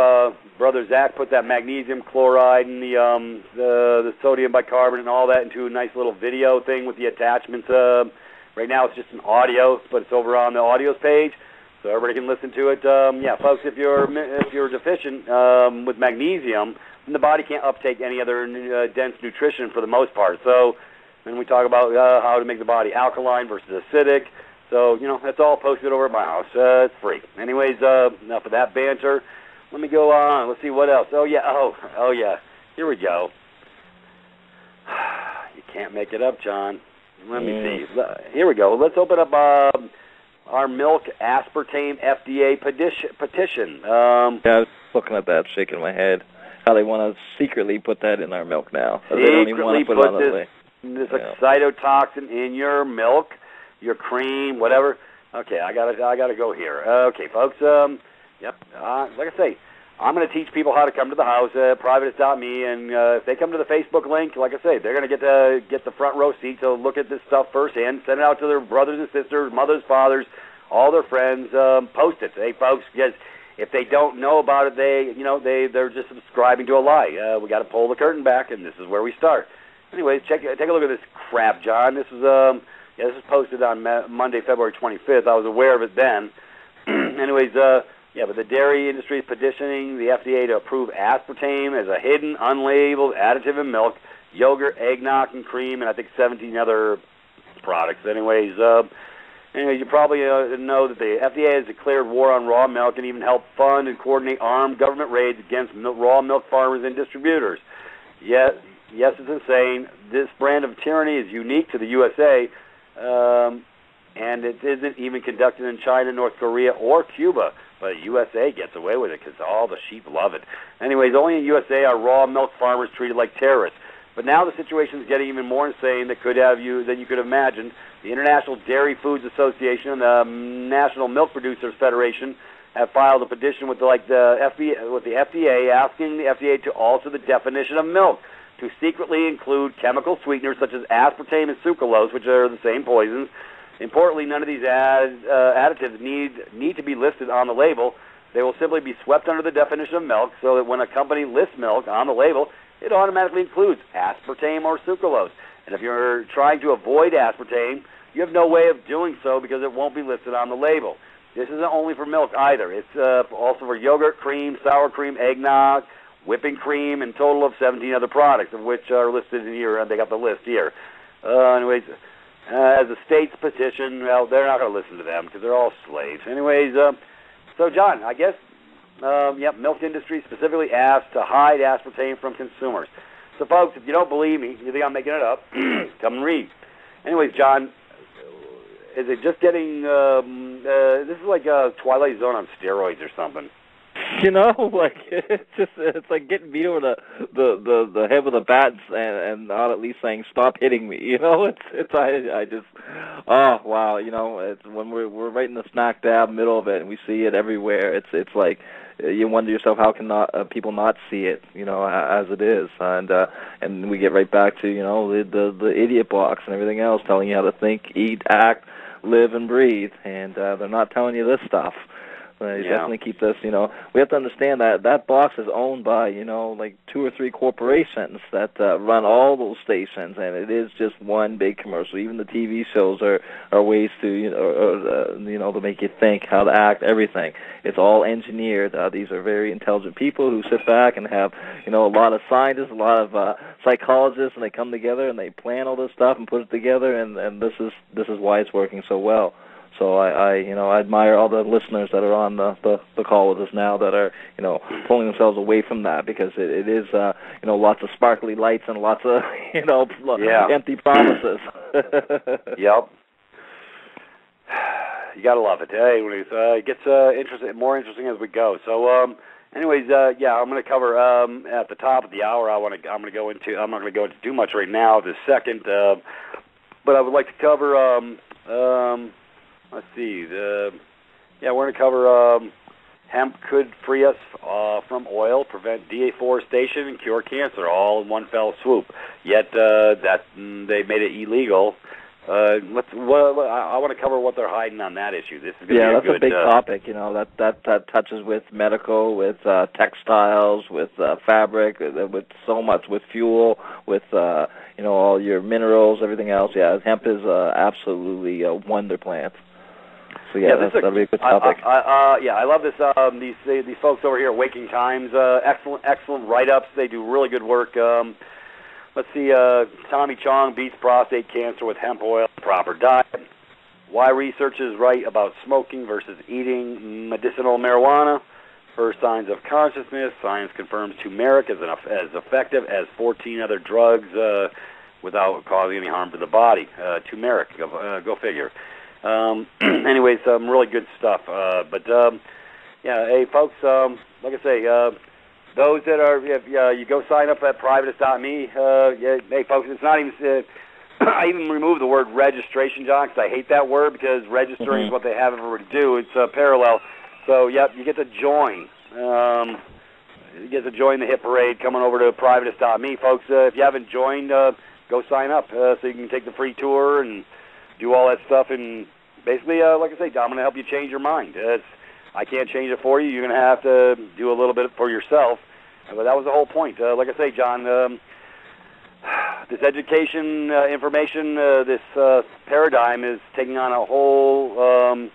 brother Zach put that magnesium chloride and the sodium bicarbonate and all that into a nice little video thing with the attachments. Right now it's just an audio, but it's over on the audios page, so everybody can listen to it. Folks, if you're deficient with magnesium, then the body can't uptake any other dense nutrition for the most part. So. And we talk about how to make the body alkaline versus acidic. So, that's all posted over at my house. It's free. Anyways, enough of that banter. Let me go on. Let's see what else. Oh, yeah. Here we go. You can't make it up, John. Let me see. Here we go. Let's open up our milk aspartame FDA petition. I was looking at that, shaking my head. How they want to secretly put that in our milk now. They don't even want to put it on the way. This excitotoxin in your milk, your cream, whatever. Okay, I gotta go here. Okay, folks. Like I say, I'm going to teach people how to come to the house at Privatis.Me, and if they come to the Facebook link, like I say, they're going to get the front row seat to look at this stuff firsthand. Send it out to their brothers and sisters, mothers, fathers, all their friends. Post it. Hey, folks, because if they don't know about it, they're just subscribing to a lie. We got to pull the curtain back, and this is where we start. Anyways, take a look at this crap, John. This was this was posted on Monday, February 25th. I was aware of it then. Anyways, but the dairy industry is petitioning the FDA to approve aspartame as a hidden, unlabeled additive in milk, yogurt, eggnog, and cream, and I think 17 other products. Anyways, you probably know that the FDA has declared war on raw milk and even helped fund and coordinate armed government raids against raw milk farmers and distributors. Yes, it's insane. This brand of tyranny is unique to the USA, and it isn't even conducted in China, North Korea, or Cuba. But the USA gets away with it because all the sheep love it. Anyways, only in the USA are raw milk farmers treated like terrorists. But now the situation is getting even more insane than you could imagine. The International Dairy Foods Association and the National Milk Producers Federation have filed a petition with the FDA, asking the FDA to alter the definition of milk to secretly include chemical sweeteners such as aspartame and sucralose, which are the same poisons. Importantly, none of these additives need to be listed on the label. They will simply be swept under the definition of milk, so that when a company lists milk on the label, it automatically includes aspartame or sucralose. And if you're trying to avoid aspartame, you have no way of doing so because it won't be listed on the label. This isn't only for milk either. It's also for yogurt, cream, sour cream, eggnog, whipping cream, and a total of 17 other products, of which are listed in here, and they got the list here. Anyways, as a state's petition, well, they're not going to listen to them because they're all slaves. Anyways, so John, I guess, milk industry specifically asked to hide aspartame from consumers. So folks, if you don't believe me, you think I'm making it up, come and read. Anyways, John, is it just getting, this is like a Twilight Zone on steroids or something. It's like getting beat over the head with a bat and not at least saying stop hitting me. Oh wow, it's when we're right in the smack dab middle of it and we see it everywhere. It's like you wonder yourself how can people not see it, as it is, and we get right back to the idiot box and everything else telling you how to think, eat, act, live, and breathe, and they're not telling you this stuff. Definitely keep this, we have to understand that box is owned by, like 2 or 3 corporations that run all those stations, and it is just one big commercial. Even the TV shows are ways to, to make you think, how to act, everything. It's all engineered. These are very intelligent people who sit back and have, a lot of scientists, a lot of psychologists, and they come together and they plan all this stuff and put it together, and this is why it's working so well. So I admire all the listeners that are on the call with us now that are, pulling themselves away from that, because it is, lots of sparkly lights and lots of, empty promises. Yep. you gotta love it. Anyways, it gets more interesting as we go. So, anyways, yeah, I'm going to cover at the top of the hour. I'm not going to go into too much right now. The second, but I would like to cover. Let's see. We're going to cover hemp could free us from oil, prevent deforestation, and cure cancer, all in one fell swoop. Yet that they made it illegal. I want to cover what they're hiding on that issue. This is that's a big topic. That touches with medical, with textiles, with fabric, with so much, with fuel, with all your minerals, everything else. Yeah, hemp is absolutely a wonder plant. So that'll be a good topic. I love this. These folks over here at Waking Times, excellent write-ups. They do really good work. Let's see, Tommy Chong beats prostate cancer with hemp oil, proper diet. Why research is right about smoking versus eating medicinal marijuana. First signs of consciousness. Science confirms turmeric is as effective as 14 other drugs without causing any harm to the body. Turmeric, go figure. Anyways, some really good stuff. Hey, folks, like I say, those that are, if you go sign up at Privatis.Me, hey, folks, it's not even, I even remove the word registration, John, because I hate that word, because registering is what they have everybody do. It's parallel. So, yep, you get to join. You get to join the hit parade coming over to Privatis.Me, folks. If you haven't joined, go sign up so you can take the free tour and do all that stuff. And basically, like I say, I'm going to help you change your mind. I can't change it for you. You're going to have to do a little bit for yourself. But that was the whole point. Like I say, John, this education, information, this paradigm is taking on a whole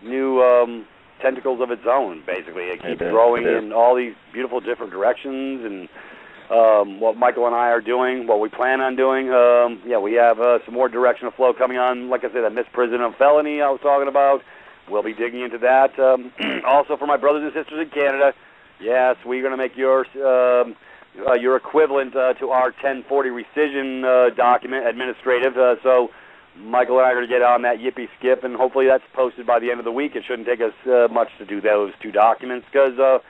new tentacles of its own, basically. It keeps growing in all these beautiful different directions. And what Michael and I are doing, what we plan on doing, we have some more directional flow coming on. Like I said, that misprision of felony I was talking about. We'll be digging into that. Also, for my brothers and sisters in Canada, yes, we're going to make your equivalent to our 1040 rescission document, administrative. So Michael and I are going to get on that yippee skip, and hopefully that's posted by the end of the week. It shouldn't take us much to do those two documents, because the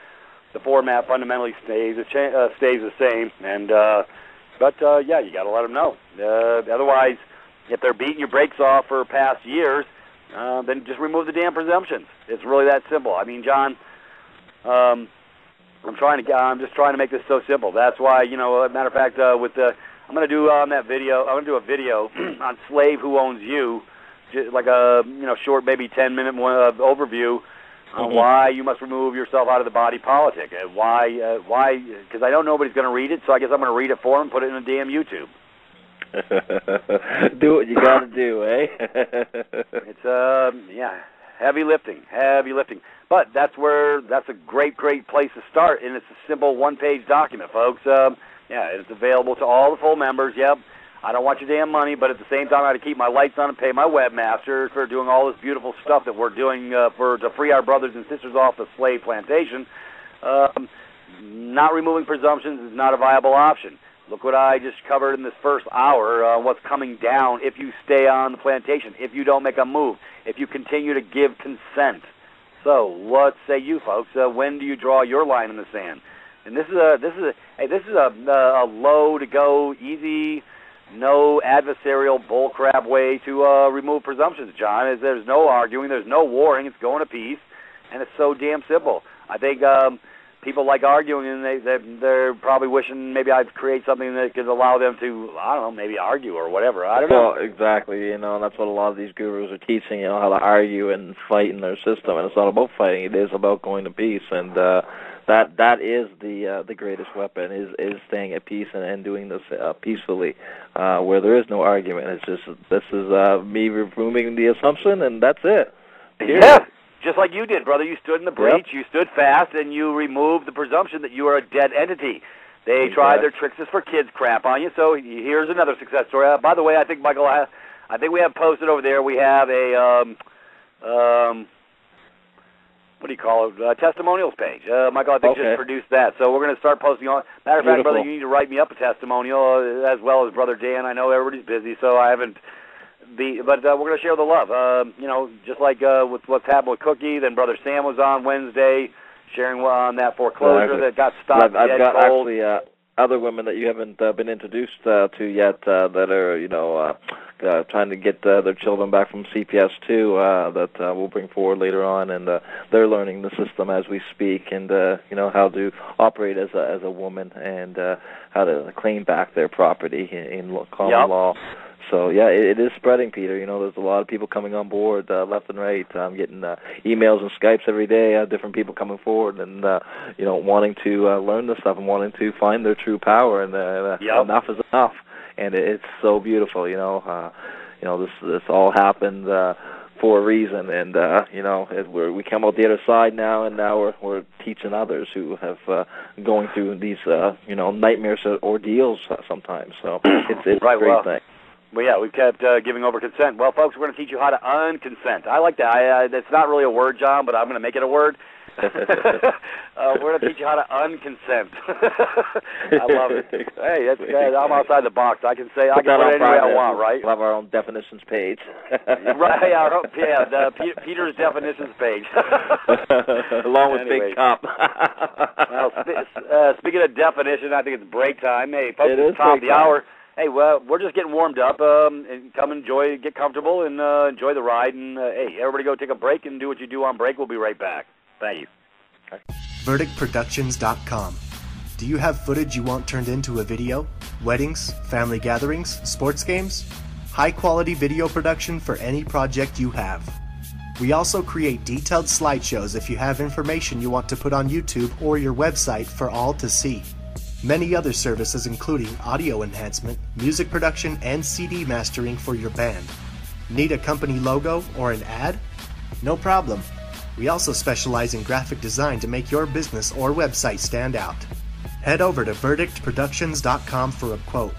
format fundamentally stays the same. And you got to let them know. Otherwise, if they're beating your brakes off for past years, then just remove the damn presumptions. It's really that simple. I mean, John, I'm just trying to make this so simple. That's why, as a matter of fact, I'm going to do on that video. I'm going to do a video on Slave Who Owns You, just like a short, maybe 10-minute overview on why you must remove yourself out of the body politic, and why? Because I know nobody's going to read it, so I guess I'm going to read it for them, put it in a damn YouTube. Do what you got to do, eh? It's heavy lifting. But that's a great place to start, and it's a simple one-page document, folks. It's available to all the full members. Yep. I don't want your damn money, but at the same time, I got to keep my lights on and pay my webmaster for doing all this beautiful stuff that we're doing to free our brothers and sisters off the slave plantation. Not removing presumptions is not a viable option. Look what I just covered in this first hour, what's coming down if you stay on the plantation, if you don't make a move, if you continue to give consent. So, what say you folks? When do you draw your line in the sand? And this is a low to go, easy, no adversarial bullcrap way to remove presumptions, John. There's no arguing, there's no warring, it's going to peace, and it's so damn simple. I think people like arguing, and they're probably wishing maybe I'd create something that could allow them to, I don't know, maybe argue or whatever. I don't know. Well, exactly. That's what a lot of these gurus are teaching, how to argue and fight in their system. And it's not about fighting. It is about going to peace. And that is the greatest weapon, is staying at peace and doing this peacefully, where there is no argument. It's just, this is me removing the assumption, and that's it. Period. Yeah. Just like you did, brother. You stood in the breach, you stood fast, and you removed the presumption that you are a dead entity. They tried their tricks for kids crap on you, so here's another success story. By the way, I think, Michael, I think we have posted over there, we have a, what do you call it, testimonials page. Michael, I think, just produced that, so we're going to start posting on. Matter of fact, brother, you need to write me up a testimonial, as well as Brother Dan. I know everybody's busy, so I haven't we're going to share the love. Just like with what's happened with Cookie, then Brother Sam was on Wednesday, sharing on that foreclosure that got stopped. I've got cold. Actually other women that you haven't been introduced to yet that are trying to get their children back from CPS2 that we'll bring forward later on, and they're learning the system as we speak, and how to operate as a woman, and how to claim back their property in common law. So, yeah, it is spreading, Peter. There's a lot of people coming on board left and right. I'm getting emails and Skypes every day, different people coming forward and, wanting to learn this stuff and wanting to find their true power. And enough is enough. And it's so beautiful, this all happened for a reason. And, we come out the other side now, and now we're teaching others who have going through these, nightmares or ordeals sometimes. So it's a great thing. Well, yeah, we've kept giving over consent. Well, folks, we're going to teach you how to unconsent. I like that. That's not really a word, John, but I'm going to make it a word. We're going to teach you how to unconsent. I love it. Hey, I'm outside the box. I can put it any way I want, right? We'll have our own definitions page. Right, Peter's definitions page. Along with Big Cop. Well, speaking of definition, I think it's break time. Hey, folks, it's top of the hour. Hey, well, we're just getting warmed up, and come enjoy, get comfortable, and enjoy the ride. And, hey, everybody go take a break and do what you do on break. We'll be right back. Thank you. VerdictProductions.com. Do you have footage you want turned into a video? Weddings, family gatherings, sports games? High-quality video production for any project you have. We also create detailed slideshows if you have information you want to put on YouTube or your website for all to see. Many other services including audio enhancement, music production, and CD mastering for your band. Need a company logo or an ad? No problem. We also specialize in graphic design to make your business or website stand out. Head over to VerdictProductions.com for a quote.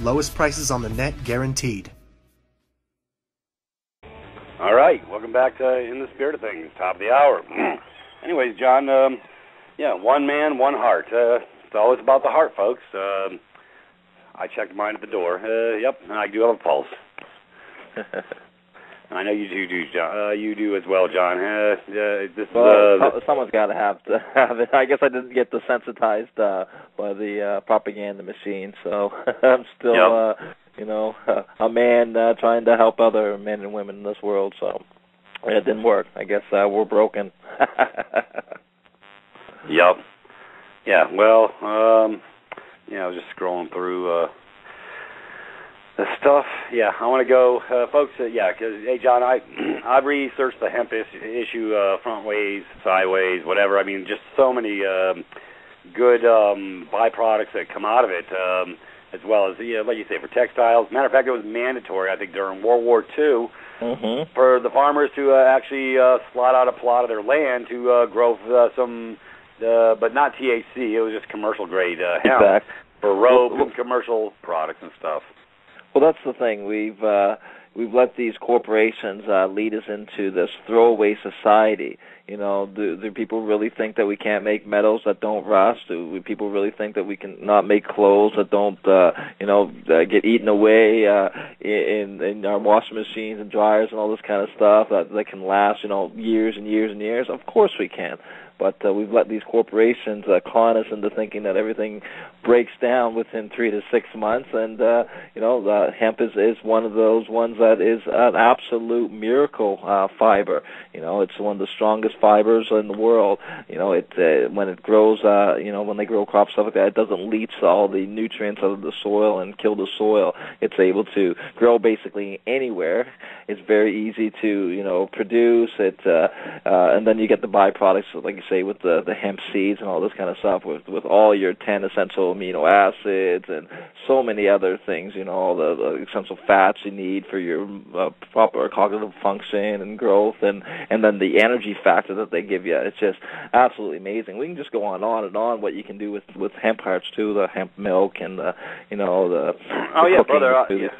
Lowest prices on the net guaranteed. All right, welcome back to In the Spirit of Things, top of the hour. Anyways, John, one man, one heart. It's always about the heart, folks. I checked mine at the door. Yep, and I do have a pulse. I know you do, John. You do as well, John. Someone's got to have it. I guess I didn't get desensitized by the propaganda machine, so I'm still, a man trying to help other men and women in this world. So it didn't work. I guess we're broken. Yep. Yeah, well, I was just scrolling through the stuff. Yeah, I want to go, folks, because, hey, John, I've researched the hemp issue, front ways, sideways, whatever. I mean, just so many good byproducts that come out of it, as well as, like you say, for textiles. Matter of fact, it was mandatory, I think, during World War II, for the farmers to actually slot out a plot of their land to grow some... but not THC. It was just commercial grade hemp for rope and commercial products and stuff. Well, that's the thing. We've let these corporations lead us into this throwaway society. Do people really think that we can't make metals that don't rust? Do people really think that we can not make clothes that don't, get eaten away in our washing machines and dryers and all this kind of stuff that can last, years and years and years? Of course we can. But we've let these corporations con us into thinking that everything breaks down within 3 to 6 months, and hemp is one of those ones that is an absolute miracle fiber. It's one of the strongest fibers in the world. When it grows, when they grow crops stuff like that, it doesn't leach all the nutrients out of the soil and kill the soil. It's able to grow basically anywhere. It's very easy to produce it, and then you get the byproducts, like you say, with the hemp seeds and all this kind of stuff, with all your 10 essential amino acids and so many other things, all the essential fats you need for your proper cognitive function and growth, and then the energy factor that they give you. It's just absolutely amazing. We can just go on and on what you can do with hemp hearts too, the hemp milk and the brother.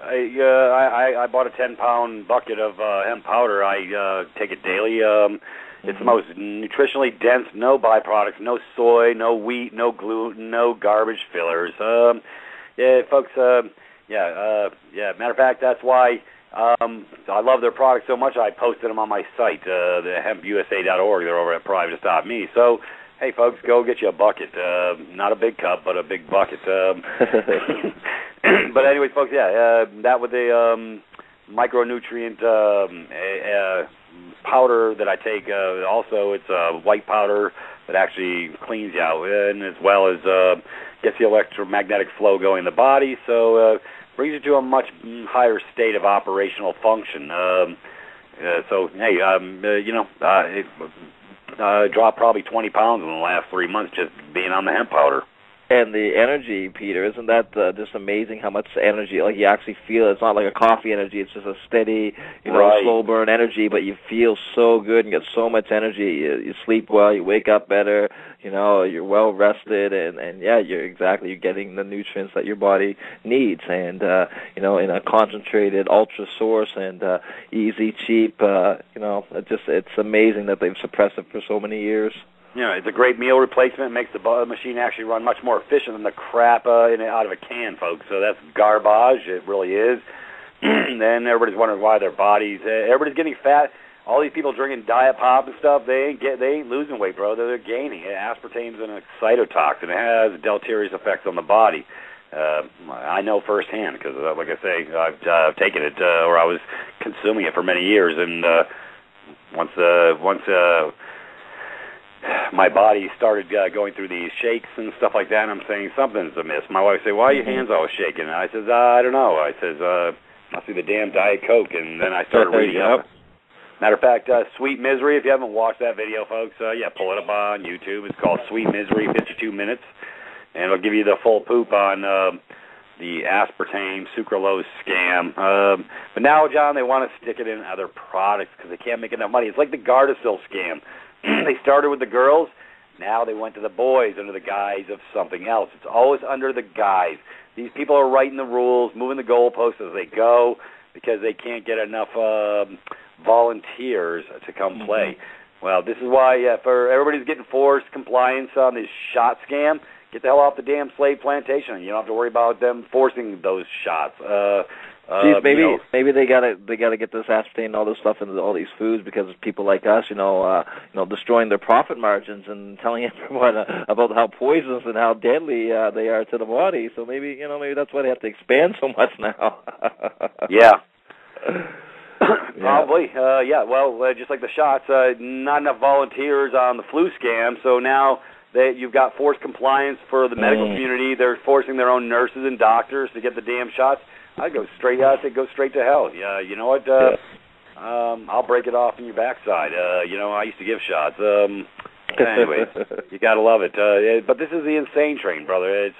I bought a 10-pound bucket of hemp powder. I take it daily. It's the most nutritionally dense, no byproducts, no soy, no wheat, no gluten, no garbage fillers. Folks, matter of fact, that's why I love their products so much I posted them on my site, the hempusa.org. They're over at Privatis.Me. So, hey, folks, go get you a bucket. Not a big cup, but a big bucket. But anyways, folks, that with the micronutrient powder that I take. Also, it's a white powder that actually cleans you out, and as well as gets the electromagnetic flow going in the body. So brings you to a much higher state of operational function. So, hey, I dropped probably 20 pounds in the last 3 months just being on the hemp powder. And the energy, Peter, isn't that just amazing how much energy, like you actually feel? It's not like a coffee energy, it's just a steady, slow burn energy, but you feel so good and get so much energy. You sleep well, you wake up better, you're well rested, and you're getting the nutrients that your body needs, and, in a concentrated ultra source and easy, cheap, it's amazing that they've suppressed it for so many years. Yeah, it's a great meal replacement. It makes the machine actually run much more efficient than the crap out of a can, folks. So that's garbage. It really is. Then everybody's wondering why their bodies. Everybody's getting fat. All these people drinking diet pop and stuff. They ain't losing weight, bro. They're gaining. Aspartame's an excitotoxin. It has deleterious effects on the body. I know firsthand because, like I say, I've taken it or I was consuming it for many years, and once my body started going through these shakes and stuff like that, and I'm saying something's amiss. My wife said, "Why are your hands always shaking?" And I says, "I don't know." I says, "Must be the damn Diet Coke." And then I started reading up. Matter of fact, Sweet Misery. If you haven't watched that video, folks, pull it up on YouTube. It's called Sweet Misery, 52 minutes, and it'll give you the full poop on the aspartame sucralose scam. But now, John, they want to stick it in other products because they can't make enough money. It's like the Gardasil scam. They started with the girls. Now they went to the boys under the guise of something else. It's always under the guise. These people are writing the rules, moving the goalposts as they go because they can't get enough volunteers to come play. Well, this is why for everybody's getting forced compliance on this shot scam, get the hell off the damn slave plantation. You don't have to worry about them forcing those shots. Maybe they gotta get this aspartame and all this stuff into all these foods because people like us, destroying their profit margins and telling everyone about how poisonous and how deadly they are to the body. So maybe that's why they have to expand so much now. Yeah. Probably. Well, just like the shots, not enough volunteers on the flu scam, so now you've got forced compliance for the medical community. They're forcing their own nurses and doctors to get the damn shots. I go straight to hell. Yeah, you know what? I'll break it off in your backside. I used to give shots. Anyway, you gotta love it. But this is the insane train, brother.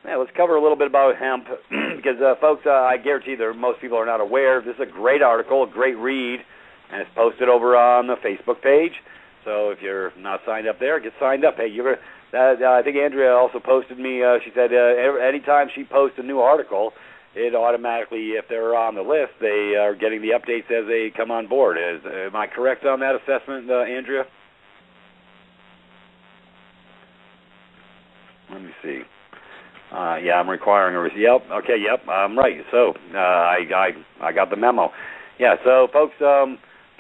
Let's cover a little bit about hemp because, folks, I guarantee most people are not aware. This is a great article, a great read, and it's posted over on the Facebook page. So if you're not signed up there, get signed up. Hey, I think Andrea also posted me. She said anytime she posts a new article, it automatically, if they're on the list, they are getting the updates as they come on board. Am I correct on that assessment, Andrea? Let me see. I'm requiring a receipt. Yep. Okay. Yep. I'm right. So I got the memo. Yeah. So folks.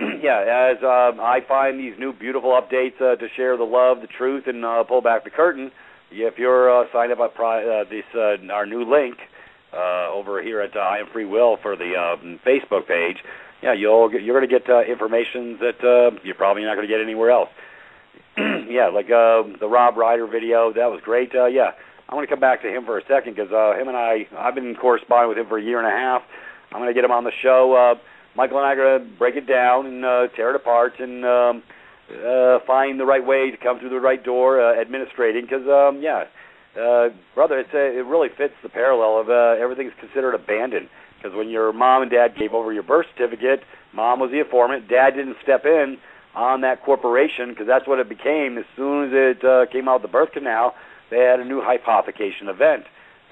As I find these new beautiful updates to share the love, the truth, and pull back the curtain, if you're signed up at our new link over here at I Am Freewill for the Facebook page, you're going to get information that you're probably not going to get anywhere else. Like the Rob Ryder video, that was great. I want to come back to him for a second because him and I've been corresponding with him for a year and a half. I'm going to get him on the show. Michael and I are going to break it down and tear it apart and find the right way to come through the right door administrating because, brother, it really fits the parallel of everything's considered abandoned because when your mom and dad gave over your birth certificate, mom was the informant, dad didn't step in on that corporation because that's what it became. As soon as it came out of the birth canal, they had a new hypothecation event.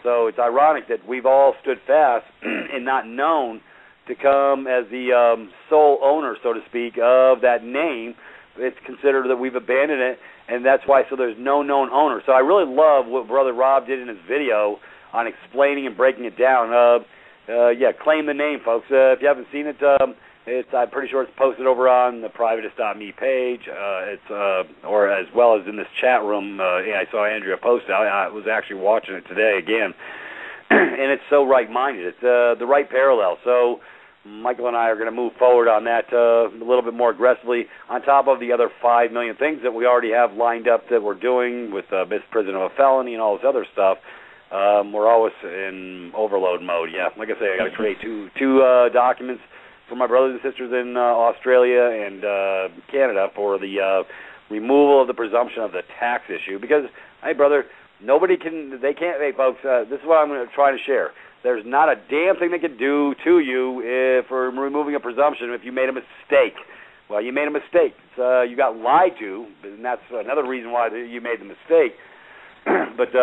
So it's ironic that we've all stood fast and not known to come as the sole owner, so to speak, of that name. It's considered that we've abandoned it, and that's why, so there's no known owner. So I really love what Brother Rob did in his video on explaining and breaking it down. claim the name, folks. If you haven't seen it, I'm pretty sure it's posted over on the Privatis.Me page. Or as well as in this chat room. I saw Andrea post it. I was actually watching it today again, and it's so right-minded. It's the right parallel. So Michael and I are going to move forward on that a little bit more aggressively, on top of the other 5 million things that we already have lined up that we're doing with misprision of a felony and all this other stuff. We're always in overload mode. Yeah, like I say, I got to create two documents for my brothers and sisters in Australia and Canada for the removal of the presumption of the tax issue. Because, hey, brother, hey, folks, this is what I'm going to try to share. There's not a damn thing they can do to you for removing a presumption if you made a mistake. Well, you made a mistake. You got lied to, and that's another reason why you made the mistake. But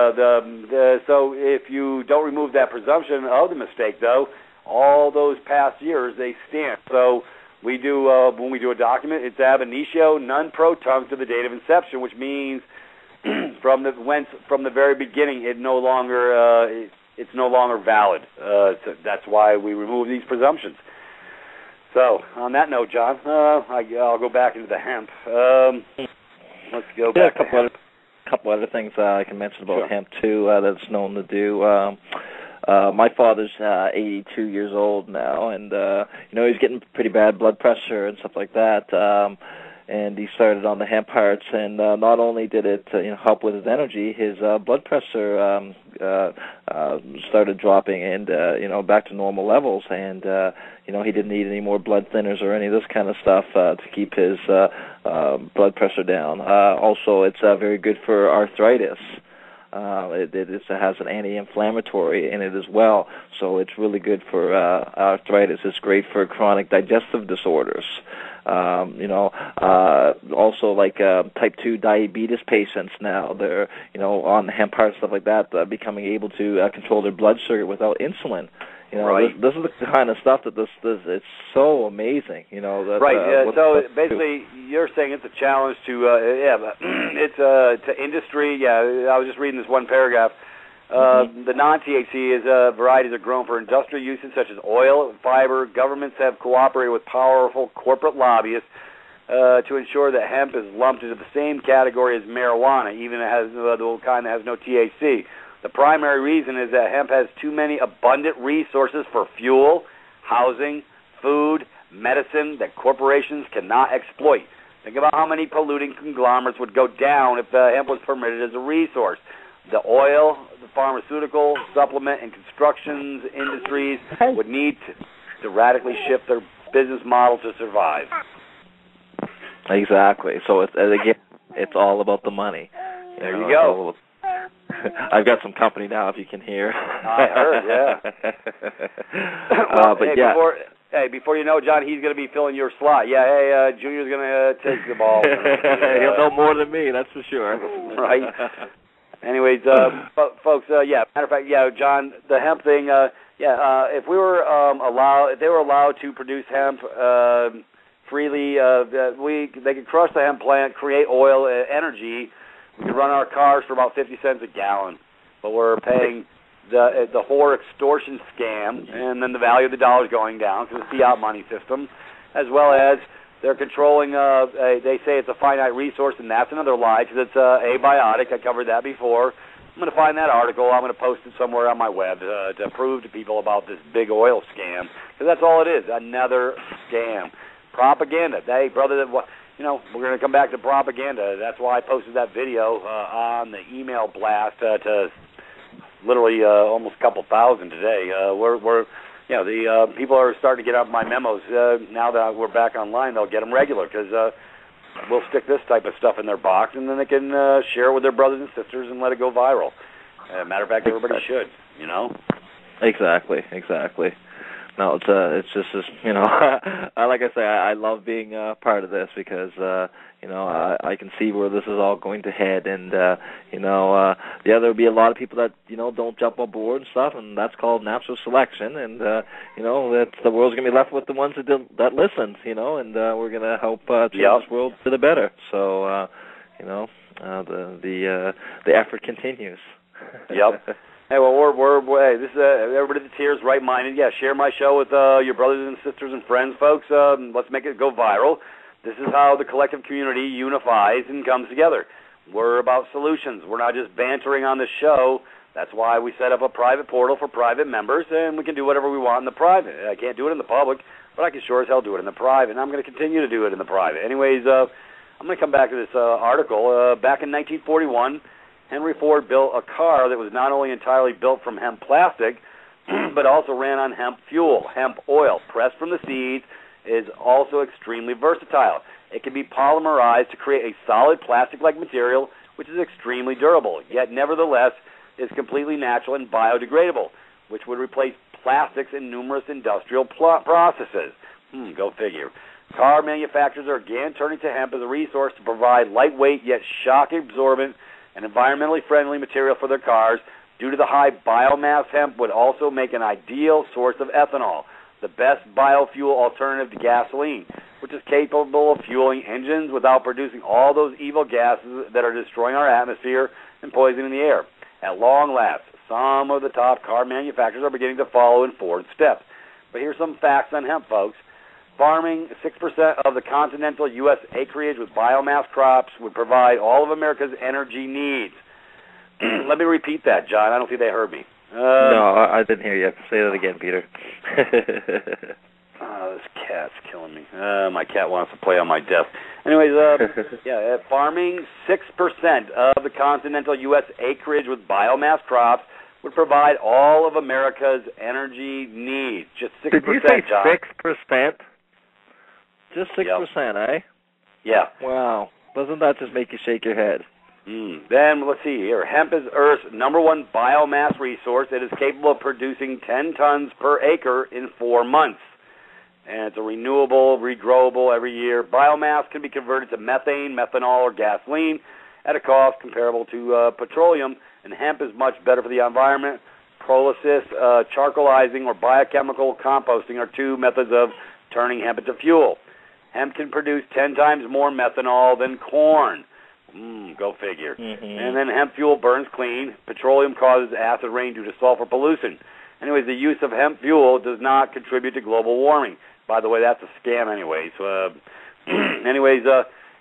so if you don't remove that presumption of the mistake, though, all those past years, they stand. So we do when we do a document, it's ab initio non pro tunc to the date of inception, which means from the very beginning, it's no longer valid. So that's why we remove these presumptions. So on that note, John, I'll go back into the hemp. Let's go back. A couple other things I can mention about hemp too that's known to do. My father's 82 years old now, and he's getting pretty bad blood pressure and stuff like that. And he started on the hemp hearts, and not only did it help with his energy, his blood pressure started dropping and back to normal levels, and he didn't need any more blood thinners or any of this kind of stuff to keep his blood pressure down. Also, it's very good for arthritis. It has an anti-inflammatory in it as well, so it's really good for arthritis. It's great for chronic digestive disorders. Also like type 2 diabetes patients now, they're on hemp heart, stuff like that, becoming able to control their blood sugar without insulin. Right. This is the kind of stuff that this it's so amazing. Right. So basically, you're saying it's a challenge to it's to industry. Yeah, I was just reading this one paragraph. The non-THC varieties are grown for industrial uses such as oil, fiber. Governments have cooperated with powerful corporate lobbyists to ensure that hemp is lumped into the same category as marijuana, even if it has the kind that has no THC. The primary reason is that hemp has too many abundant resources for fuel, housing, food, medicine that corporations cannot exploit. Think about how many polluting conglomerates would go down if hemp was permitted as a resource. The oil, the pharmaceutical, supplement, and construction industries would need to radically shift their business model to survive. Exactly. So it's all about the money. There you go. I've got some company now, if you can hear. I heard, yeah. Before you know, John, he's going to be filling your slot. Yeah, hey, Junior's going to take the ball. He'll know more than me, that's for sure. Right. Anyways, folks, matter of fact, John, the hemp thing, if we were if they were allowed to produce hemp freely, they could crush the hemp plant, create oil, energy. We could run our cars for about 50 cents a gallon, but we're paying the whore extortion scam, and then the value of the dollar is going down because the fiat money system, as well as they're controlling, they say it's a finite resource, and that's another lie because it's abiotic. I covered that before. I'm going to find that article. I'm going to post it somewhere on my web to prove to people about this big oil scam, because that's all it is, another scam. Propaganda. Hey, brother, we're going to come back to propaganda. That's why I posted that video on the email blast to literally almost a couple thousand today. The people are starting to get out my memos. Now that we're back online, they'll get them regular because we'll stick this type of stuff in their box, and then they can share it with their brothers and sisters and let it go viral. Matter of fact, everybody should, Exactly. No, it's just like I say, I love being part of this because I can see where this is all going to head, and there'll be a lot of people that don't jump on board and stuff, and that's called natural selection, and that the world's gonna be left with the ones that listen, and we're gonna help change this world for the better. So the effort continues. Yep. Hey, well, hey, this is everybody that's here is right-minded. Yeah, share my show with your brothers and sisters and friends, folks. Let's make it go viral. This is how the collective community unifies and comes together. We're about solutions. We're not just bantering on the show. That's why we set up a private portal for private members, and we can do whatever we want in the private. I can't do it in the public, but I can sure as hell do it in the private, and I'm going to continue to do it in the private. Anyways, I'm going to come back to this article. Back in 1941, Henry Ford built a car that was not only entirely built from hemp plastic, but also ran on hemp fuel. Hemp oil, pressed from the seeds, is also extremely versatile. It can be polymerized to create a solid plastic-like material, which is extremely durable, yet nevertheless is completely natural and biodegradable, which would replace plastics in numerous industrial processes. Go figure. Car manufacturers are again turning to hemp as a resource to provide lightweight yet shock-absorbent and environmentally friendly material for their cars. Due to the high biomass, hemp would also make an ideal source of ethanol, the best biofuel alternative to gasoline, which is capable of fueling engines without producing all those evil gases that are destroying our atmosphere and poisoning the air. At long last, some of the top car manufacturers are beginning to follow in Ford's steps. But here's some facts on hemp, folks. Farming 6% of the continental U.S. acreage with biomass crops would provide all of America's energy needs. Let me repeat that, John. I don't think they heard me. No, I didn't hear you. Say that again, Peter. This cat's killing me. My cat wants to play on my desk. Anyways, farming 6% of the continental U.S. acreage with biomass crops would provide all of America's energy needs. Just 6%, Did you say John. 6%? Just 6%, eh? Yeah. Wow. Doesn't that just make you shake your head? Then, let's see here. Hemp is Earth's #1 biomass resource. It is capable of producing 10 tons per acre in 4 months. And it's a renewable, regrowable every year. Biomass can be converted to methane, methanol, or gasoline at a cost comparable to petroleum. And hemp is much better for the environment. Pyrolysis, charcoalizing, or biochemical composting are 2 methods of turning hemp into fuel. Hemp can produce 10 times more methanol than corn. Go figure. And then hemp fuel burns clean. Petroleum causes acid rain due to sulfur pollution. Anyways, the use of hemp fuel does not contribute to global warming. By the way, that's a scam anyways.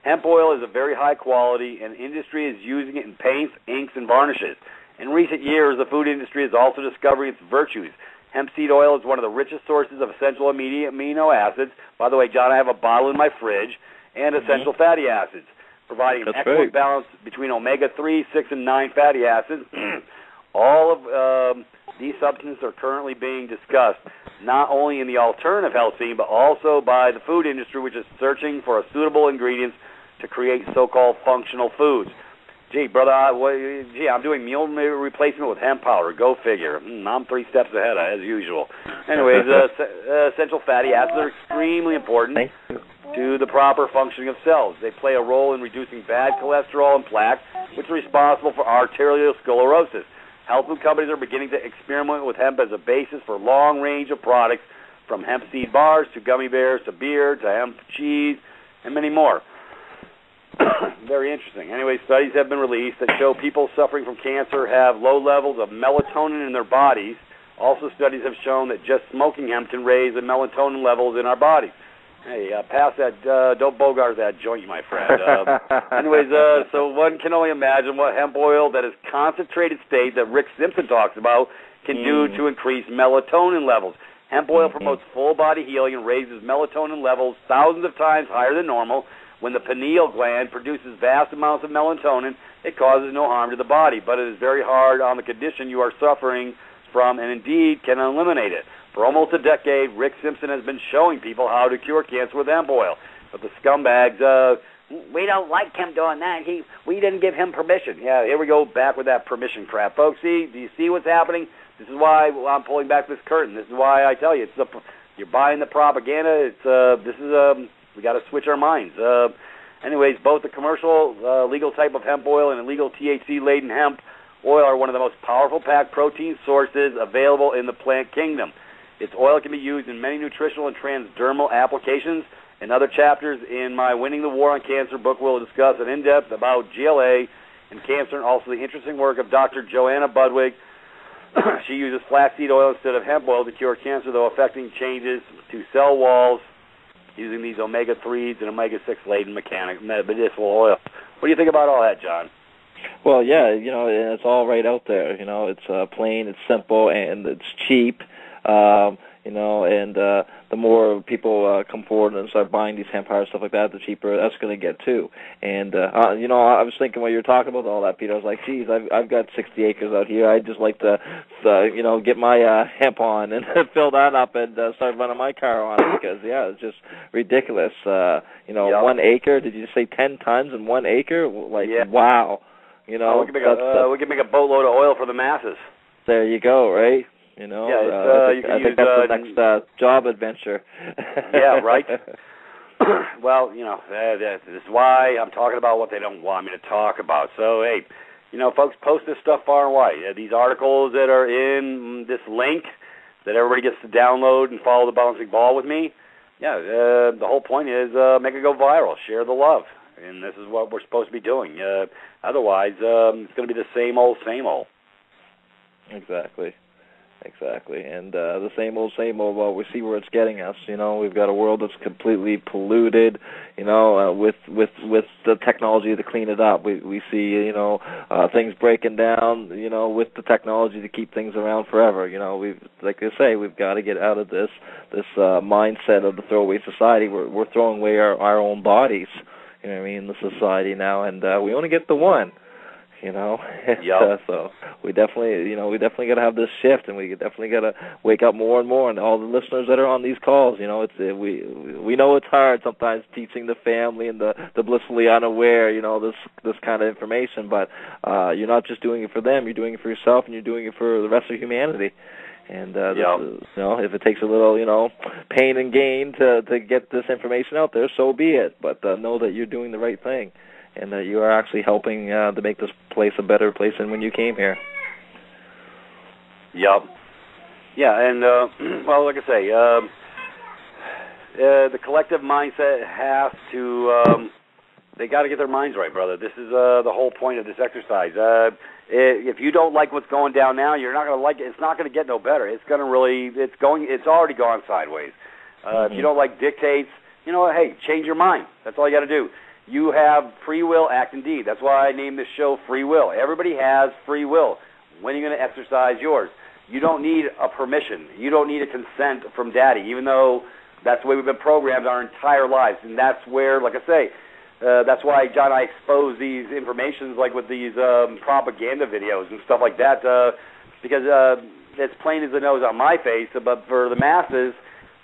Hemp oil is a very high quality, and industry is using it in paints, inks, and varnishes. In recent years, the food industry is also discovering its virtues. Hemp seed oil is one of the richest sources of essential amino acids. By the way, John, I have a bottle in my fridge, and essential fatty acids, providing an excellent balance between omega-3, 6, and 9 fatty acids. All of these substances are currently being discussed, not only in the alternative health scene, but also by the food industry, which is searching for suitable ingredients to create so-called functional foods. Gee, brother, I'm doing meal replacement with hemp powder. Go figure. I'm 3 steps ahead, as usual. Anyways, essential fatty acids are extremely important to the proper functioning of cells. They play a role in reducing bad cholesterol and plaque, which is responsible for arteriosclerosis. Health food companies are beginning to experiment with hemp as a basis for a long range of products, from hemp seed bars to gummy bears to beer to hemp cheese and many more. Very interesting. Anyway, studies have been released that show people suffering from cancer have low levels of melatonin in their bodies. Also, studies have shown that just smoking hemp can raise the melatonin levels in our bodies. Hey, pass that, don't bogart that joint, my friend. So one can only imagine what hemp oil that is concentrated state that Rick Simpson talks about can do to increase melatonin levels. Hemp oil promotes full body healing and raises melatonin levels thousands of times higher than normal. When the pineal gland produces vast amounts of melatonin, it causes no harm to the body, but it is very hard on the condition you are suffering from, and indeed can eliminate it. For almost a decade, Rick Simpson has been showing people how to cure cancer with hemp oil. But the scumbags, we don't like him doing that. We didn't give him permission. Yeah, here we go back with that permission crap. Folks, do you see what's happening? This is why I'm pulling back this curtain. This is why I tell you, you're buying the propaganda. We got to switch our minds. Anyways, both the commercial legal type of hemp oil and illegal THC-laden hemp oil are one of the most powerful packed protein sources available in the plant kingdom. Its oil can be used in many nutritional and transdermal applications. In other chapters in my Winning the War on Cancer book, we'll discuss in depth about GLA and cancer, and also the interesting work of Dr. Joanna Budwig, She uses flaxseed oil instead of hemp oil to cure cancer, though affecting changes to cell walls using these omega-3s and omega-6 laden medicinal oil. What do you think about all that, John? Well, yeah, it's all right out there. It's plain, it's simple, and it's cheap. And the more people come forward and start buying these hemp hire stuff like that, the cheaper that's going to get too. And I was thinking while you were talking about all that, Peter, I was like, geez, I've got 60 acres out here. I'd just like to, get my hemp on and fill that up and start running my car on it because it's just ridiculous. 1 acre. Did you say 10 tons in 1 acre? Wow. We can make a boatload of oil for the masses. There you go, right? I think that's the next job adventure. Yeah, right. Well, this is why I'm talking about what they don't want me to talk about. So, hey, folks, post this stuff far and wide. These articles that are in this link that everybody gets to download and follow the bouncing ball with me, the whole point is make it go viral, share the love. And this is what we're supposed to be doing. Otherwise, it's going to be the same old, same old. Exactly. And the same old, well, we see where it's getting us. We've got a world that's completely polluted, with the technology to clean it up. We see, things breaking down, with the technology to keep things around forever. Like I say, we've got to get out of this mindset of the throwaway society. We're throwing away our own bodies, in the society now, and we only get the one. So we definitely got to have this shift, and we definitely got to wake up more and more. And all the listeners that are on these calls, we know it's hard sometimes teaching the family and the blissfully unaware, this kind of information. But you're not just doing it for them; you're doing it for yourself, and you're doing it for the rest of humanity. And if it takes a little, pain and gain to get this information out there, so be it. But know that you're doing the right thing, and that you are actually helping to make this place a better place than when you came here. Yep. Yeah, and, like I say, the collective mindset has to, they got to get their minds right, brother. This is the whole point of this exercise. If you don't like what's going down now, you're not going to like it. It's not going to get no better. It's already gone sideways. If you don't like dictates, hey, change your mind. That's all you got to do. You have free will, act and deed. That's why I named this show Free Will. Everybody has free will. When are you going to exercise yours? You don't need a permission. You don't need a consent from Daddy, even though that's the way we've been programmed our entire lives. And that's where, like I say, that's why, John, I expose these informations like with these propaganda videos and stuff like that, because it's plain as the nose on my face, but for the masses,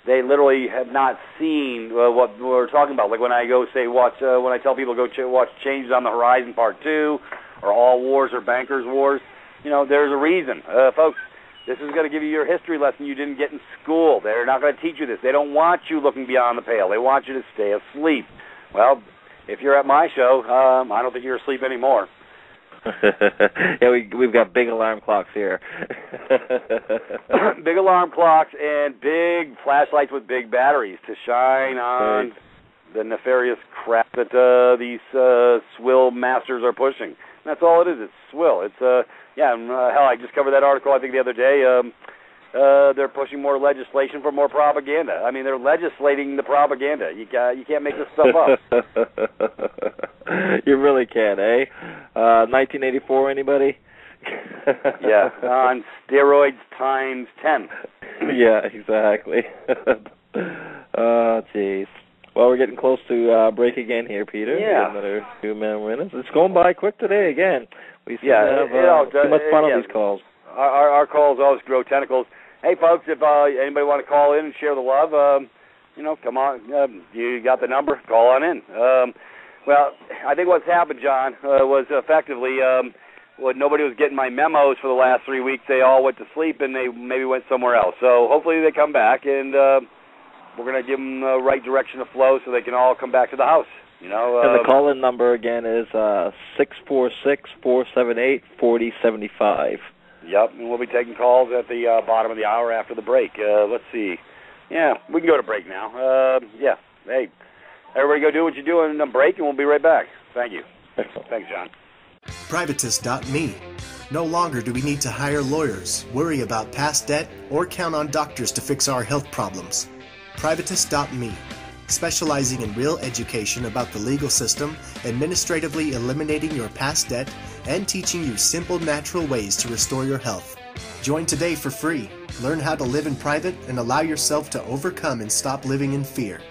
they literally have not seen what we're talking about. Like when I go say when I tell people go watch Changes on the Horizon Part 2, or All Wars or Bankers Wars, there's a reason. Folks, this is going to give you your history lesson you didn't get in school. They're not going to teach you this. They don't want you looking beyond the pale. They want you to stay asleep. Well, if you're at my show, I don't think you're asleep anymore. Yeah, we've got big alarm clocks here. Big alarm clocks and big flashlights with big batteries to shine on the nefarious crap that these swill masters are pushing. And that's all it is. It's swill. It's hell, I just covered that article I think the other day. They're pushing more legislation for more propaganda. I mean, they're legislating the propaganda. You can't make this stuff up. You really can't, eh? 1984, anybody? Yeah, on steroids times 10. Yeah, exactly. Oh, jeez. Well, we're getting close to break again here, Peter. Yeah. Another 2 minutes. It's going by quick today again. We seem to have too much fun on these calls. Our calls always grow tentacles. Hey, folks, if anybody want to call in and share the love, come on. You got the number? Call on in. Well, I think what's happened, John, was effectively when nobody was getting my memos for the last 3 weeks, they all went to sleep and they maybe went somewhere else. So hopefully they come back, and we're going to give them the right direction to flow so they can all come back to the house. And the call-in number, again, is 646-478-4075. Yep, and we'll be taking calls at the bottom of the hour after the break. Let's see. Yeah, we can go to break now. Hey, everybody go do what you're doing and break, and we'll be right back. Thank you. Thanks, John. Privatis.Me. No longer do we need to hire lawyers, worry about past debt, or count on doctors to fix our health problems. Privatis.Me, specializing in real education about the legal system, administratively eliminating your past debt, and teaching you simple, natural ways to restore your health. Join today for free. Learn how to live in private and allow yourself to overcome and stop living in fear.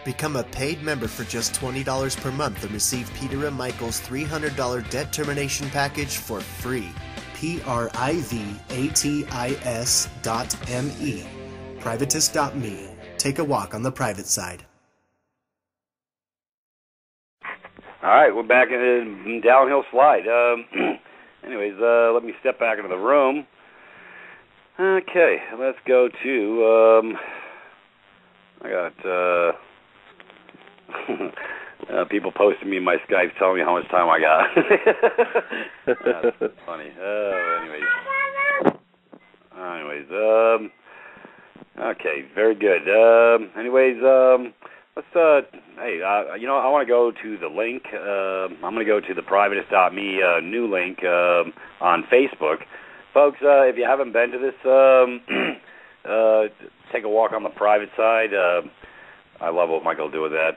Become a paid member for just $20 per month and receive Peter and Michael's $300 debt termination package for free. Privatis.me. Privatis.me. Take a walk on the private side. All right, we're back in downhill slide. Anyways, let me step back into the room. Okay, let's go to, I got, people posting me in my Skype telling me how much time I got. That's funny. Anyways, okay, very good. Let's, hey, I want to go to the link. I'm going to go to the Privatis.Me new link on Facebook. Folks, if you haven't been to this, take a walk on the private side. I love what Michael do with that.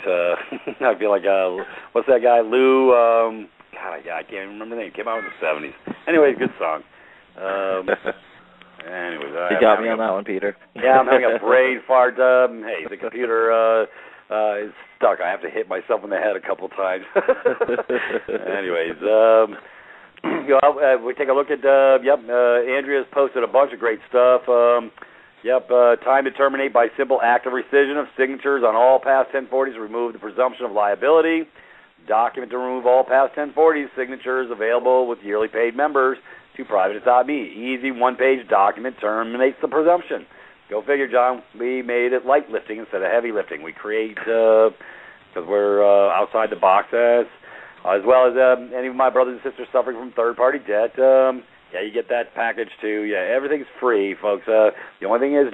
I feel like, what's that guy, Lou? God, I can't even remember the name. Came out in the 70s. Anyways, good song. Anyways, you got me on that one, Peter. Yeah, I'm having a brain fart. Hey, the computer is stuck. I have to hit myself in the head a couple times. Anyways, we take a look at, Andrea's posted a bunch of great stuff. Time to terminate by simple act of rescission of signatures on all past 1040s to remove the presumption of liability. Document to remove all past 1040s signatures available with yearly paid members to Privatis.me. Easy one-page document terminates the presumption. Go figure, John. We made it light lifting instead of heavy lifting. We create, because we're outside the box, as well as any of my brothers and sisters suffering from third-party debt. You get that package too. Yeah, everything's free, folks. The only thing is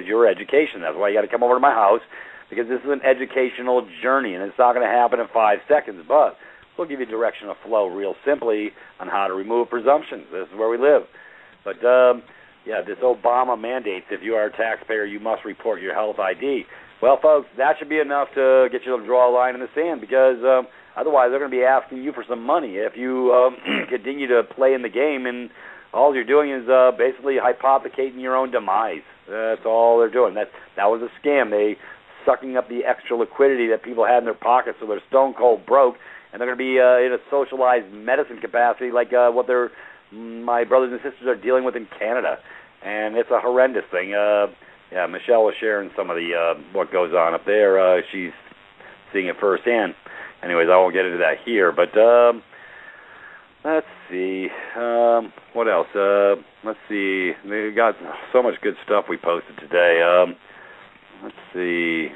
your education. That's why you got to come over to my house, because this is an educational journey, and it's not going to happen in 5 seconds, but we'll give you direction of flow real simply on how to remove presumptions. This is where we live. But, this Obama mandates if you are a taxpayer, you must report your health ID. Well, folks, that should be enough to get you to draw a line in the sand, because otherwise they're going to be asking you for some money if you continue to play in the game, and all you're doing is basically hypothecating your own demise. That's all they're doing. That was a scam. They sucking up the extra liquidity that people had in their pockets, so they're stone cold broke, and they're going to be in a socialized medicine capacity like what my brothers and sisters are dealing with in Canada, and it's a horrendous thing. Michelle was sharing some of the what goes on up there. She's seeing it firsthand. Anyways, I won't get into that here, but let's see. What else? Let's see. We got so much good stuff we posted today. Let's see.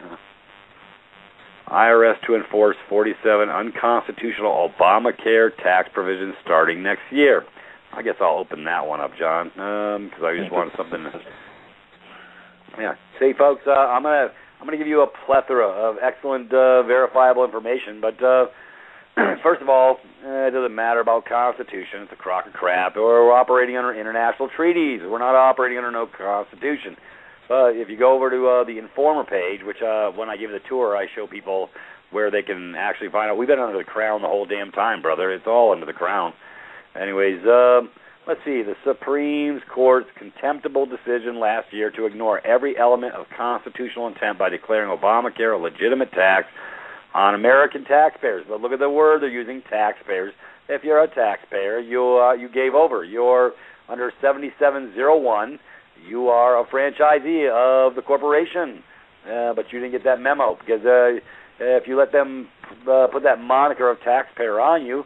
IRS to enforce 47 unconstitutional Obamacare tax provisions starting next year. I guess I'll open that one up, John, because I just wanted something. See, folks, I'm gonna give you a plethora of excellent verifiable information, but first of all, it doesn't matter about Constitution. It's a crock of crap. We're operating under international treaties. We're not operating under no Constitution. But if you go over to the Informer page, which when I give the tour, I show people where they can actually find out. We've been under the crown the whole damn time, brother. It's all under the crown. Anyways, let's see. The Supreme Court's contemptible decision last year to ignore every element of constitutional intent by declaring Obamacare a legitimate tax on American taxpayers. But look at the word they're using, taxpayers. If you're a taxpayer, you gave over. You're under 7701. You are a franchisee of the corporation, but you didn't get that memo, because if you let them put that moniker of taxpayer on you,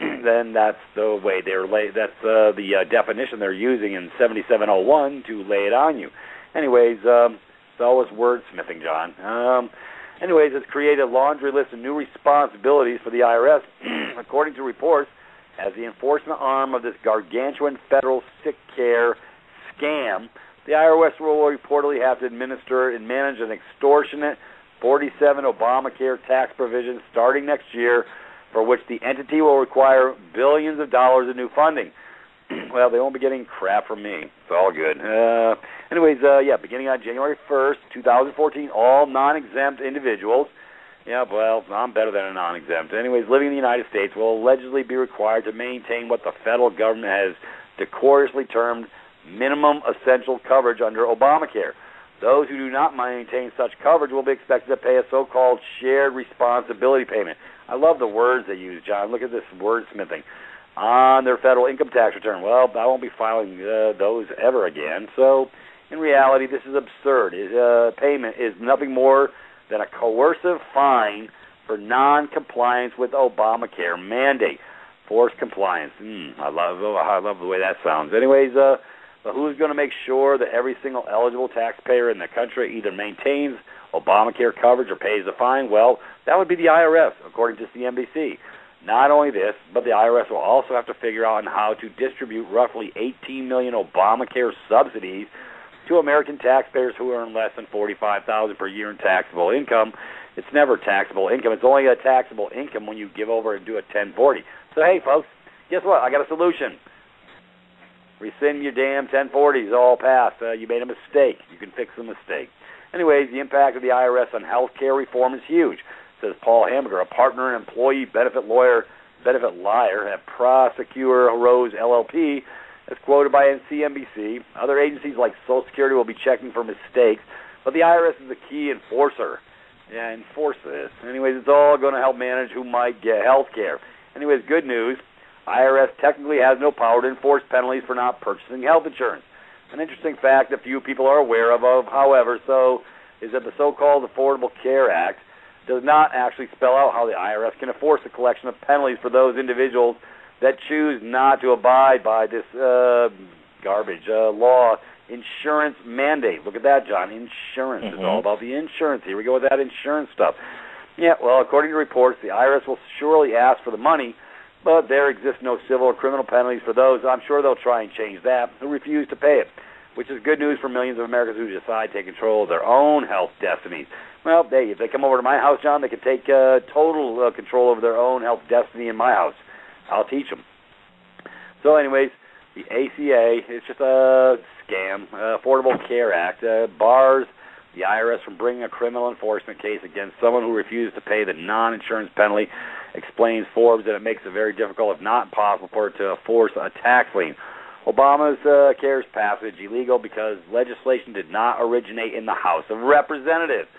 then that's the way that's the definition they're using in 7701 to lay it on you. Anyways, it's always wordsmithing, John. Anyways, it's created a laundry list of new responsibilities for the IRS, according to reports, as the enforcement arm of this gargantuan federal sick care scam. The IRS will reportedly have to administer and manage an extortionate 47 Obamacare tax provisions starting next year, for which the entity will require billions of dollars in new funding. Well, they won't be getting crap from me. It's all good. Anyways, beginning on January 1st, 2014, all non-exempt individuals, I'm better than a non-exempt. Anyways, living in the United States will allegedly be required to maintain what the federal government has decorously termed minimum essential coverage under Obamacare. Those who do not maintain such coverage will be expected to pay a so-called shared responsibility payment. I love the words they use, John. Look at this wordsmithing. On their federal income tax return. Well, I won't be filing those ever again. So, in reality, this is absurd. Payment is nothing more than a coercive fine for non-compliance with Obamacare mandate. Forced compliance. I love the way that sounds. Anyways, but who's going to make sure that every single eligible taxpayer in the country either maintains Obamacare coverage or pays the fine? Well, that would be the IRS, according to CNBC. Not only this, but the IRS will also have to figure out how to distribute roughly 18 million Obamacare subsidies to American taxpayers who earn less than $45,000 per year in taxable income. It's never taxable income. It's only a taxable income when you give over and do a 1040. So, hey, folks, guess what? I got a solution. Rescind your damn 1040s, all passed. You made a mistake. You can fix the mistake. Anyways, the impact of the IRS on health care reform is huge, says Paul Hamburger, a partner and employee benefit liar at Prosecutor Rose LLP, as quoted by CNBC. Other agencies like Social Security will be checking for mistakes, but the IRS is the key enforcer. Yeah, enforce this. Anyways, it's all going to help manage who might get health care. Anyways, good news. IRS technically has no power to enforce penalties for not purchasing health insurance. An interesting fact that few people are aware of, however, is that the so-called Affordable Care Act does not actually spell out how the IRS can enforce the collection of penalties for those individuals that choose not to abide by this garbage law insurance mandate. Look at that, John. Insurance. It's all about the insurance. Here we go with that insurance stuff. Yeah, well, according to reports, the IRS will surely ask for the money, but there exist no civil or criminal penalties for those. I'm sure they'll try and change that, who refuse to pay it, which is good news for millions of Americans who decide to take control of their own health destinies. Well, if they come over to my house, John, they can take total control over their own health destiny in my house. I'll teach them. So anyways, the ACA is just a scam. Affordable Care Act bars the IRS from bringing a criminal enforcement case against someone who refuses to pay the non-insurance penalty. Explains Forbes that it makes it very difficult, if not impossible, for it to force a tax lien. Obama's CARES passage illegal because legislation did not originate in the House of Representatives.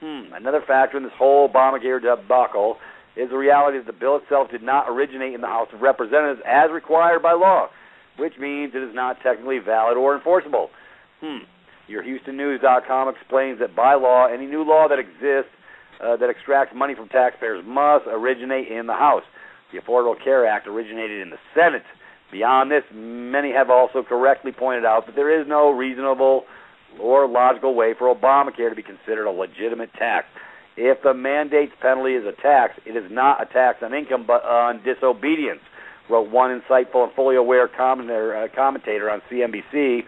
Another factor in this whole Obamacare debacle is the reality that the bill itself did not originate in the House of Representatives as required by law, which means it is not technically valid or enforceable. Your HoustonNews.com explains that by law, any new law that exists that extracts money from taxpayers must originate in the House. The Affordable Care Act originated in the Senate. Beyond this, many have also correctly pointed out that there is no reasonable or logical way for Obamacare to be considered a legitimate tax. If the mandate's penalty is a tax, it is not a tax on income but on disobedience, wrote one insightful and fully aware commentator on CNBC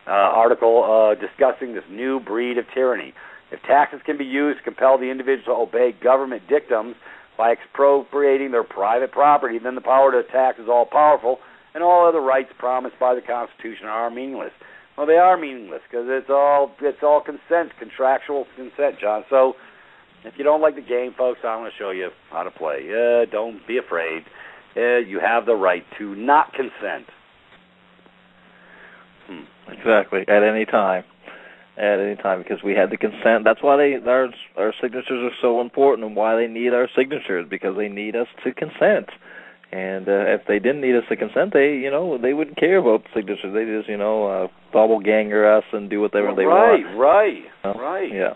article discussing this new breed of tyranny. If taxes can be used to compel the individual to obey government dictums by expropriating their private property, then the power to tax is all-powerful, and all other rights promised by the Constitution are meaningless. Well, they are meaningless because it's all consent, contractual consent, John. So if you don't like the game, folks, I'm going to show you how to play. Don't be afraid. You have the right to not consent. Exactly. At any time. At any time, because we had the consent. That's why our signatures are so important, and why they need our signatures, because they need us to consent. And if they didn't need us to consent, they wouldn't care about the signatures. They just, doppelganger us and do whatever they want. Right. Yeah.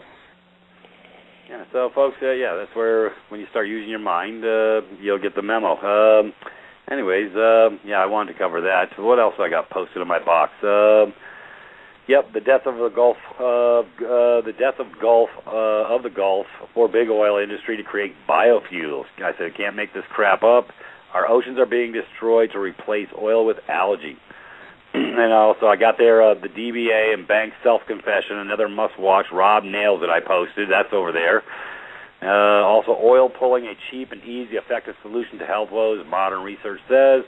Yeah. So, folks, that's where when you start using your mind, you'll get the memo. Anyways, I wanted to cover that. So what else I got posted in my box? The death of the Gulf, of the Gulf for big oil industry to create biofuels. I said, can't make this crap up. Our oceans are being destroyed to replace oil with algae. And also, I got there the DBA and bank self-confession, another must-watch. Rob nails it. I posted. That's over there. Also, oil pulling, a cheap and easy, effective solution to health woes, modern research says.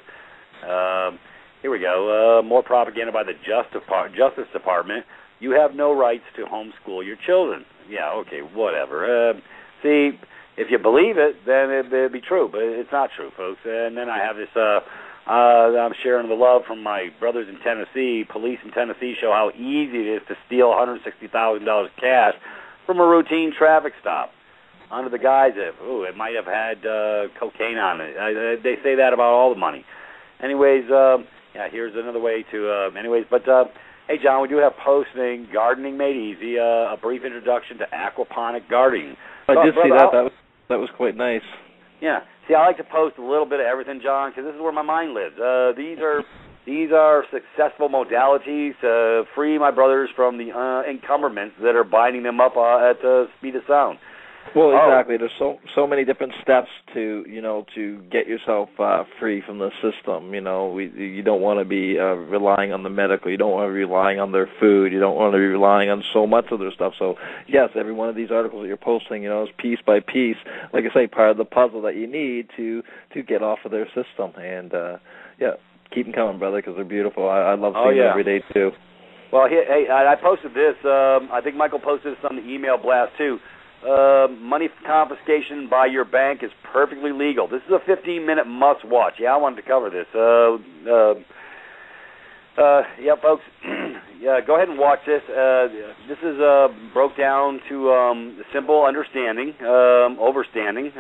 Here we go. More propaganda by the Justice Department. You have no rights to homeschool your children. Yeah, okay, whatever. See, if you believe it, then it'd be true, but it's not true, folks. And then I have this, I'm sharing the love from my brothers in Tennessee. Police in Tennessee show how easy it is to steal $160,000 cash from a routine traffic stop under the guise of, it might have had cocaine on it. They say that about all the money. Anyways, here's another way to, hey, John, we do have posting, Gardening Made Easy, a brief introduction to aquaponic gardening. I did see that. That was quite nice. Yeah. See, I like to post a little bit of everything, John, because this is where my mind lives. These are successful modalities to free my brothers from the encumberments that are binding them up at the speed of sound. Well, exactly. There's so many different steps to get yourself free from the system. You don't want to be relying on the medical. You don't want to be relying on their food. You don't want to be relying on so much of their stuff. So yes, every one of these articles that you're posting, is piece by piece, like I say, part of the puzzle that you need to get off of their system. And keep them coming, brother, because they're beautiful. I love seeing them every day too. Well, hey, I posted this. I think Michael posted this on the email blast too. Money confiscation by your bank is perfectly legal. This is a 15-minute must-watch. Yeah, I wanted to cover this. Folks, go ahead and watch this. This is broke down to simple understanding, overstanding.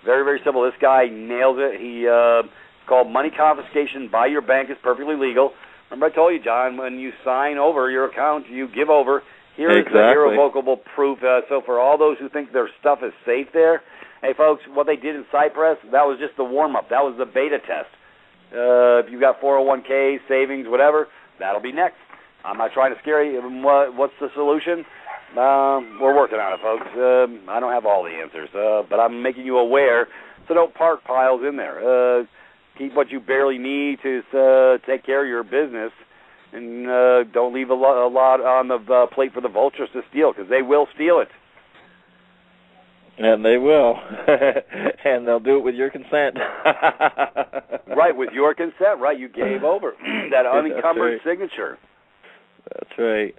Very, very simple. This guy nails it. It's called Money Confiscation by Your Bank is Perfectly Legal. Remember I told you, John, when you sign over your account, you give over. Here's the irrevocable proof. So for all those who think their stuff is safe there, hey, folks, what they did in Cyprus, that was just the warm-up. That was the beta test. If you've got 401k, savings, whatever, that'll be next. I'm not trying to scare you. What's the solution? We're working on it, folks. I don't have all the answers, but I'm making you aware, so don't park piles in there. Keep what you barely need to take care of your business. And don't leave a lot on the plate for the vultures to steal, because they will steal it. And they will. And they'll do it with your consent. Right, with your consent. Right, you gave over that unencumbered signature. That's right.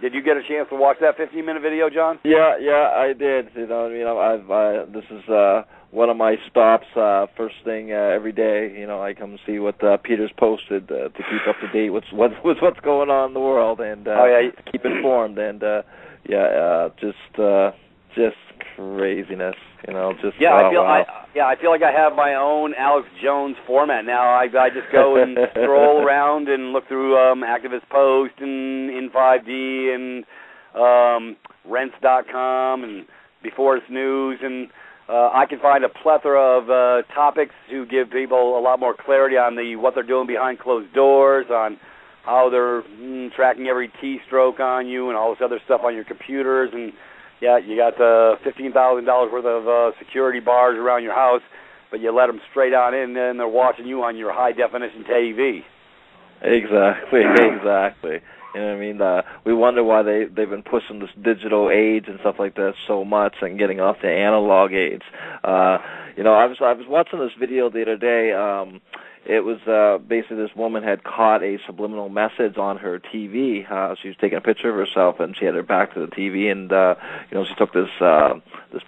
Did you get a chance to watch that 15-minute video, John? Yeah, I did. This is one of my stops first thing every day. I come see what Peter's posted to keep up to date with what's going on in the world and keep informed. And just craziness. I feel like I have my own Alex Jones format now. I just go and scroll around and look through Activist Post and In5D and Rents.com and Before It's News, and I can find a plethora of topics to give people a lot more clarity on what they're doing behind closed doors, on how they're tracking every keystroke on you and all this other stuff on your computers. And you got $15,000 worth of security bars around your house, but you let them straight on in, and they're watching you on your high-definition TV. Exactly. You know what I mean? We wonder why they've been pushing this digital age and stuff like that so much and getting off the analog age. I was watching this video the other day. It was basically this woman had caught a subliminal message on her TV. She was taking a picture of herself, and she had her back to the TV, and she took this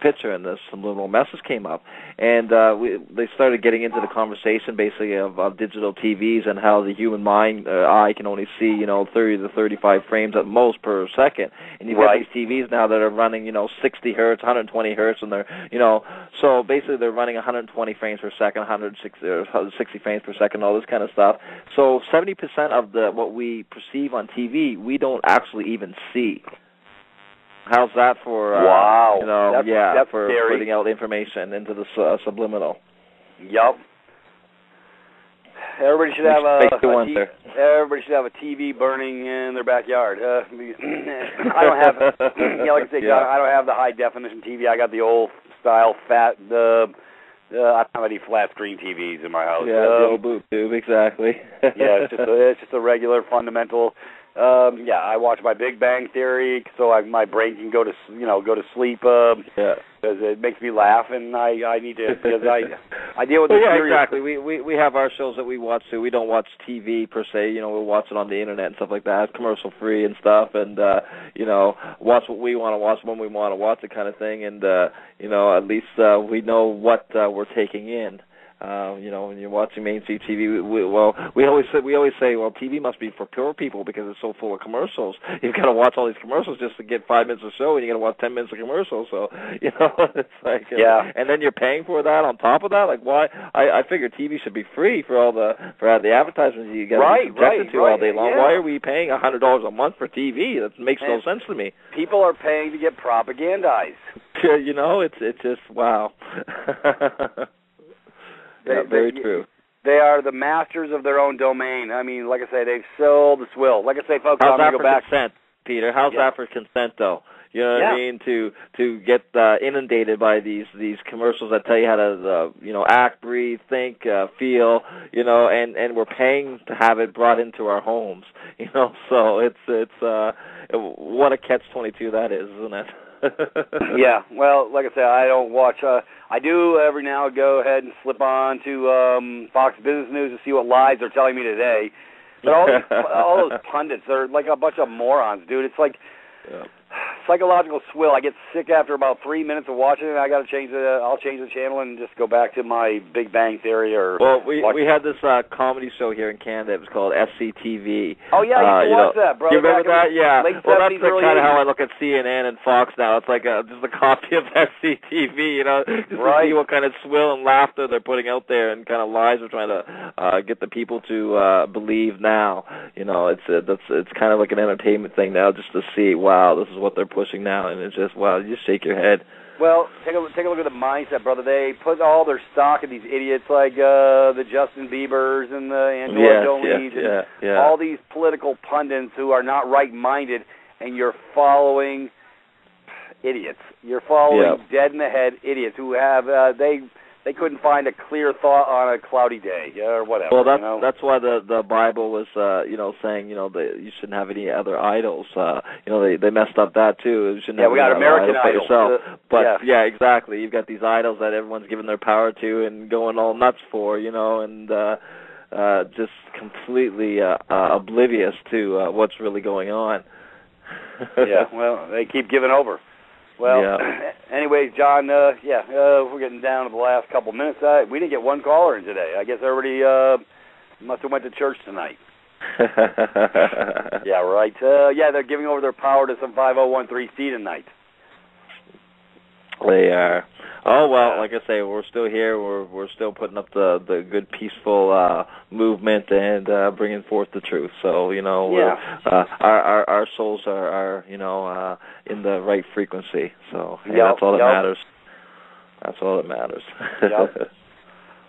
picture, and this subliminal message came up, and they started getting into the conversation basically of digital TVs and how the human mind eye can only see 30 to 35 frames at most per second, and you've got these TVs now that are running 60 hertz, 120 hertz, and they're so basically they're running 120 frames per second, 160 frames per second, all this kind of stuff. So 70% of what we perceive on TV, we don't actually even see. How's that for that's for scary. Putting out information into the subliminal? Yep. Everybody should have a TV burning in their backyard. I don't have, like I say, John, I don't have the high definition TV. I got the old style fat. I don't have any flat screen TVs in my house. Yeah, the old boot tube, exactly. It's just a regular fundamental Yeah, I watch my Big Bang Theory so my brain can go to sleep. Because it makes me laugh, and I need to, because I deal with the serious. Exactly. We have our shows that we watch too. We don't watch TV per se. We'll watch it on the internet and stuff like that, commercial free and stuff, and watch what we want to watch when we want to watch it, kind of thing. And at least we know what we're taking in. When you're watching mainstream TV, we always say, well, TV must be for poor people because it's so full of commercials. You've got to watch all these commercials just to get 5 minutes of show, and you got to watch 10 minutes of commercials. So it's like, and then you're paying for that on top of that. Like, why? I figure TV should be free for all the advertisements you get subjected to all day long. Yeah. Why are we paying $100 a month for TV? That makes no sense to me. People are paying to get propagandized. It's just wow. Very true. They are the masters of their own domain. I mean, like I say, they've sold the swill. Like I say, folks, how's I'm going to go back. Consent, Peter? How's that for consent, though? You know what I mean? To get inundated by these commercials that tell you how to act, breathe, think, feel, and we're paying to have it brought into our homes. So it's what a catch-22 that is, isn't it? Yeah, well, like I said, I don't watch. I do every now and go ahead and slip on to Fox Business News to see what lies they're telling me today. But all those pundits, they're like a bunch of morons, dude. It's like psychological swill. I get sick after about 3 minutes of watching it. I got to change I'll change the channel and just go back to my Big Bang Theory or. Well, we had this comedy show here in Canada. It was called SCTV. Oh yeah, I used to watch that, brother. You remember that? Yeah. Well, that's kind of how I look at CNN and Fox now. It's like just a copy of SCTV. Just to see what kind of swill and laughter they're putting out there and kind of lies they're trying to get the people to believe now. It's kind of like an entertainment thing now, just to see. Wow, this is what they're pushing now, and it's just, wow, you just shake your head. Well, take a look at the mindset, brother. They put all their stock in these idiots like the Justin Biebers and the Angela Jolies and all these political pundits who are not right-minded, and you're following idiots. You're following dead-in-the-head idiots who have, they couldn't find a clear thought on a cloudy day or whatever. Well, that's why the Bible was, saying, that you shouldn't have any other idols. They messed up that too. You shouldn't have we got American idols. Yourself. But exactly. You've got these idols that everyone's giving their power to and going all nuts for, and just completely oblivious to what's really going on. Well, they keep giving over. Well, anyways, John, we're getting down to the last couple minutes. We didn't get one caller in today. I guess everybody must have went to church tonight. Yeah, right. They're giving over their power to some 5013C tonight. They are. Oh, well, like I say, we're still here. We're still putting up the good, peaceful movement and bringing forth the truth. So, our souls are in the right frequency. So, that's all that matters. That's all that matters.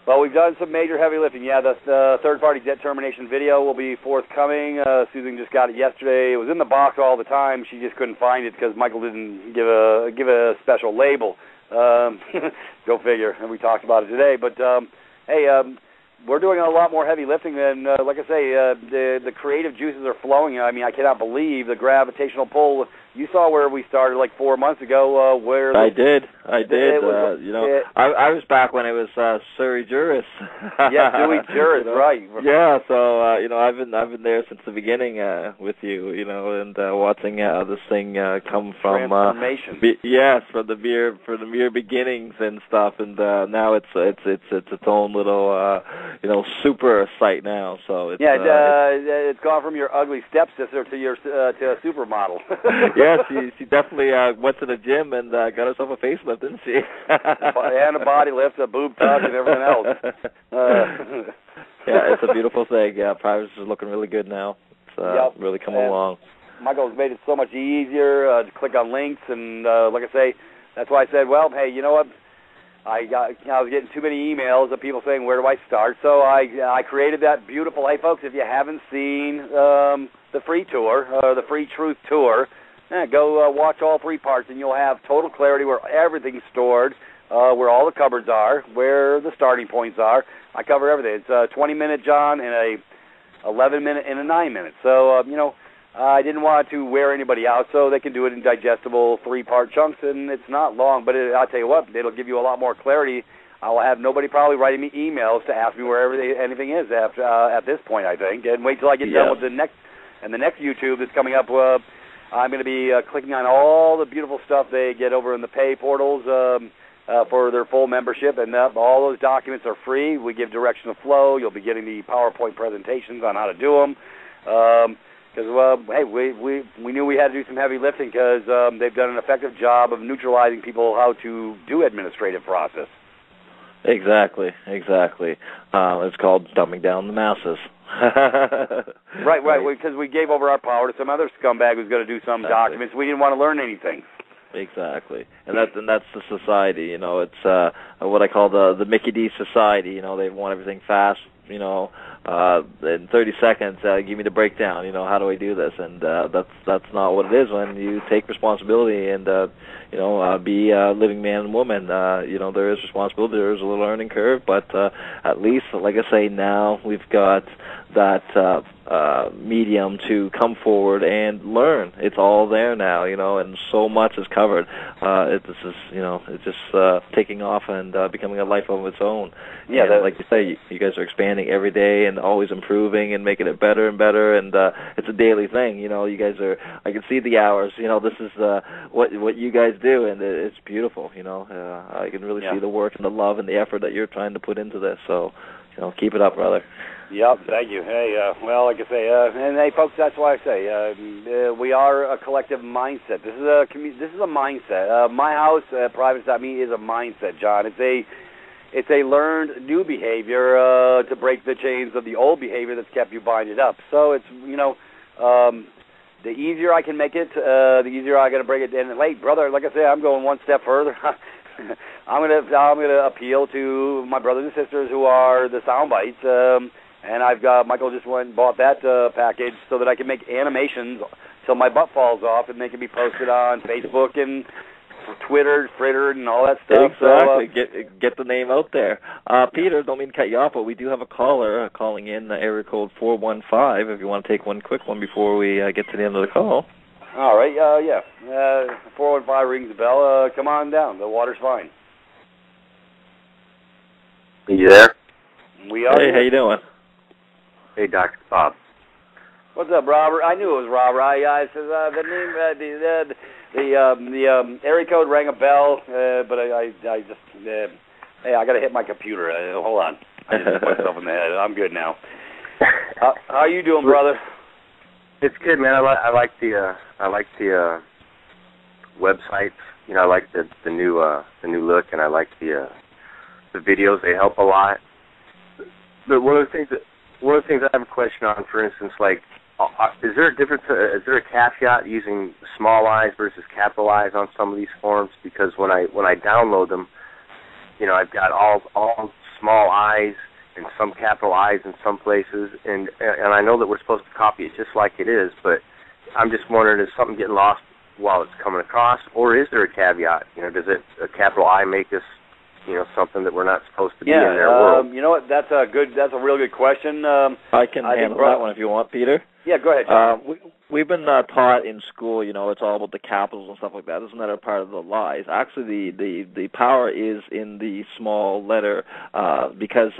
Well, we've done some major heavy lifting. Yeah, the third-party debt termination video will be forthcoming. Susan just got it yesterday. It was in the box all the time. She just couldn't find it because Michael didn't give a special label. Go figure. And we talked about it today. But, we're doing a lot more heavy lifting. And, like I say, the creative juices are flowing. I mean, I cannot believe the gravitational pull. You saw where we started like 4 months ago. I did. I was back when it was Sui Juris. Sui Juris, right? Yeah. So I've been there since the beginning with you, and watching this thing come from transformation. From the mere beginnings and stuff, and now it's its own little super site now. So it's gone from your ugly stepsister to your to a supermodel. Yeah, she definitely went to the gym and got herself a facelift, didn't she? And a body lift, a boob tuck, and everything else. It's a beautiful thing. Yeah, Privatis is looking really good now. It's really coming along. Michael's made it so much easier to click on links, and like I say, that's why I said, well, hey, you know what? I was getting too many emails of people saying, where do I start? So I created that beautiful, hey, folks, if you haven't seen the free tour, the Free Truth Tour, go watch all 3 parts, and you'll have total clarity where everything's stored, where all the cupboards are, where the starting points are. I cover everything. It's a 20-minute, John, and a 11-minute and a 9-minute. So, I didn't want to wear anybody out, so they can do it in digestible 3-part chunks, and it's not long. But I'll tell you what, it'll give you a lot more clarity. I'll have nobody probably writing me emails to ask me where anything is at this point, I think. And wait till I get done with the next YouTube that's coming up. I'm going to be clicking on all the beautiful stuff they get over in the pay portals for their full membership, and all those documents are free. We give direction of flow. You'll be getting the PowerPoint presentations on how to do them. Because, hey, we knew we had to do some heavy lifting because they've done an effective job of neutralizing people how to do administrative process. Exactly. It's called dumbing down the masses. Right, because we gave over our power to some other scumbag who's going to do some documents. We didn't want to learn anything. Exactly, and that's the society. It's what I call the Mickey D society. They want everything fast. In 30 seconds, give me the breakdown. How do I do this? And that's not what it is when you take responsibility and be a living man and woman. There is responsibility. There is a little learning curve, but at least, like I say, now we've got that medium to come forward and learn. It's all there now, and so much is covered. It's just taking off and becoming a life of its own. Yeah, and like you say, you guys are expanding every day and always improving and making it better and better. And it's a daily thing. You guys are. I can see the hours. This is what you guys do, and it's beautiful. I can really see the work and the love and the effort that you're trying to put into this. So, keep it up, brother. Yep, thank you. Hey, well, like I say, and hey, folks, that's why I say we are a collective mindset. This is a mindset. My house, Privatis.Me, is a mindset, John. It's a learned new behavior to break the chains of the old behavior that's kept you binded up. So it's the easier I can make it, the easier I got to break it. And wait, brother, like I say, I'm going one step further. I'm gonna appeal to my brothers and sisters who are the sound bites. And I've got Michael just went and bought that package so that I can make animations till my butt falls off, and they can be posted on Facebook and Twitter, Fritter, and all that stuff. Exactly. So, get the name out there. Peter, don't mean to cut you off, but we do have a caller calling in, area code 415. If you want to take one quick one before we get to the end of the call. All right. 415 rings the bell. Come on down. The water's fine. Are you there? We are. Hey, how you doing? Hey, Dr. Bob. What's up, Robert? I knew it was Robert. I said the name, the area code rang a bell, but I just hey, I got to hit my computer. Hold on. I just hit myself in the head. I'm good now. How you doing, brother? It's good, man. I like the websites. I like the new look, and I like the videos. They help a lot. But one of the things I have a question on, for instance, like, is there a difference? Is there a caveat using small I's versus capital I's on some of these forms? Because when I download them, I've got all small I's and some capital I's in some places, and I know that we're supposed to copy it just like it is, but I'm just wondering, is something getting lost while it's coming across, or is there a caveat? Does a capital I make us something that we're not supposed to be in their world? You know what? That's a real good question. I can handle that one if you want, Peter. Yeah, go ahead, John. We've been taught in school, it's all about the capitals and stuff like that. Isn't that a part of the lies? Actually, the power is in the small letter, because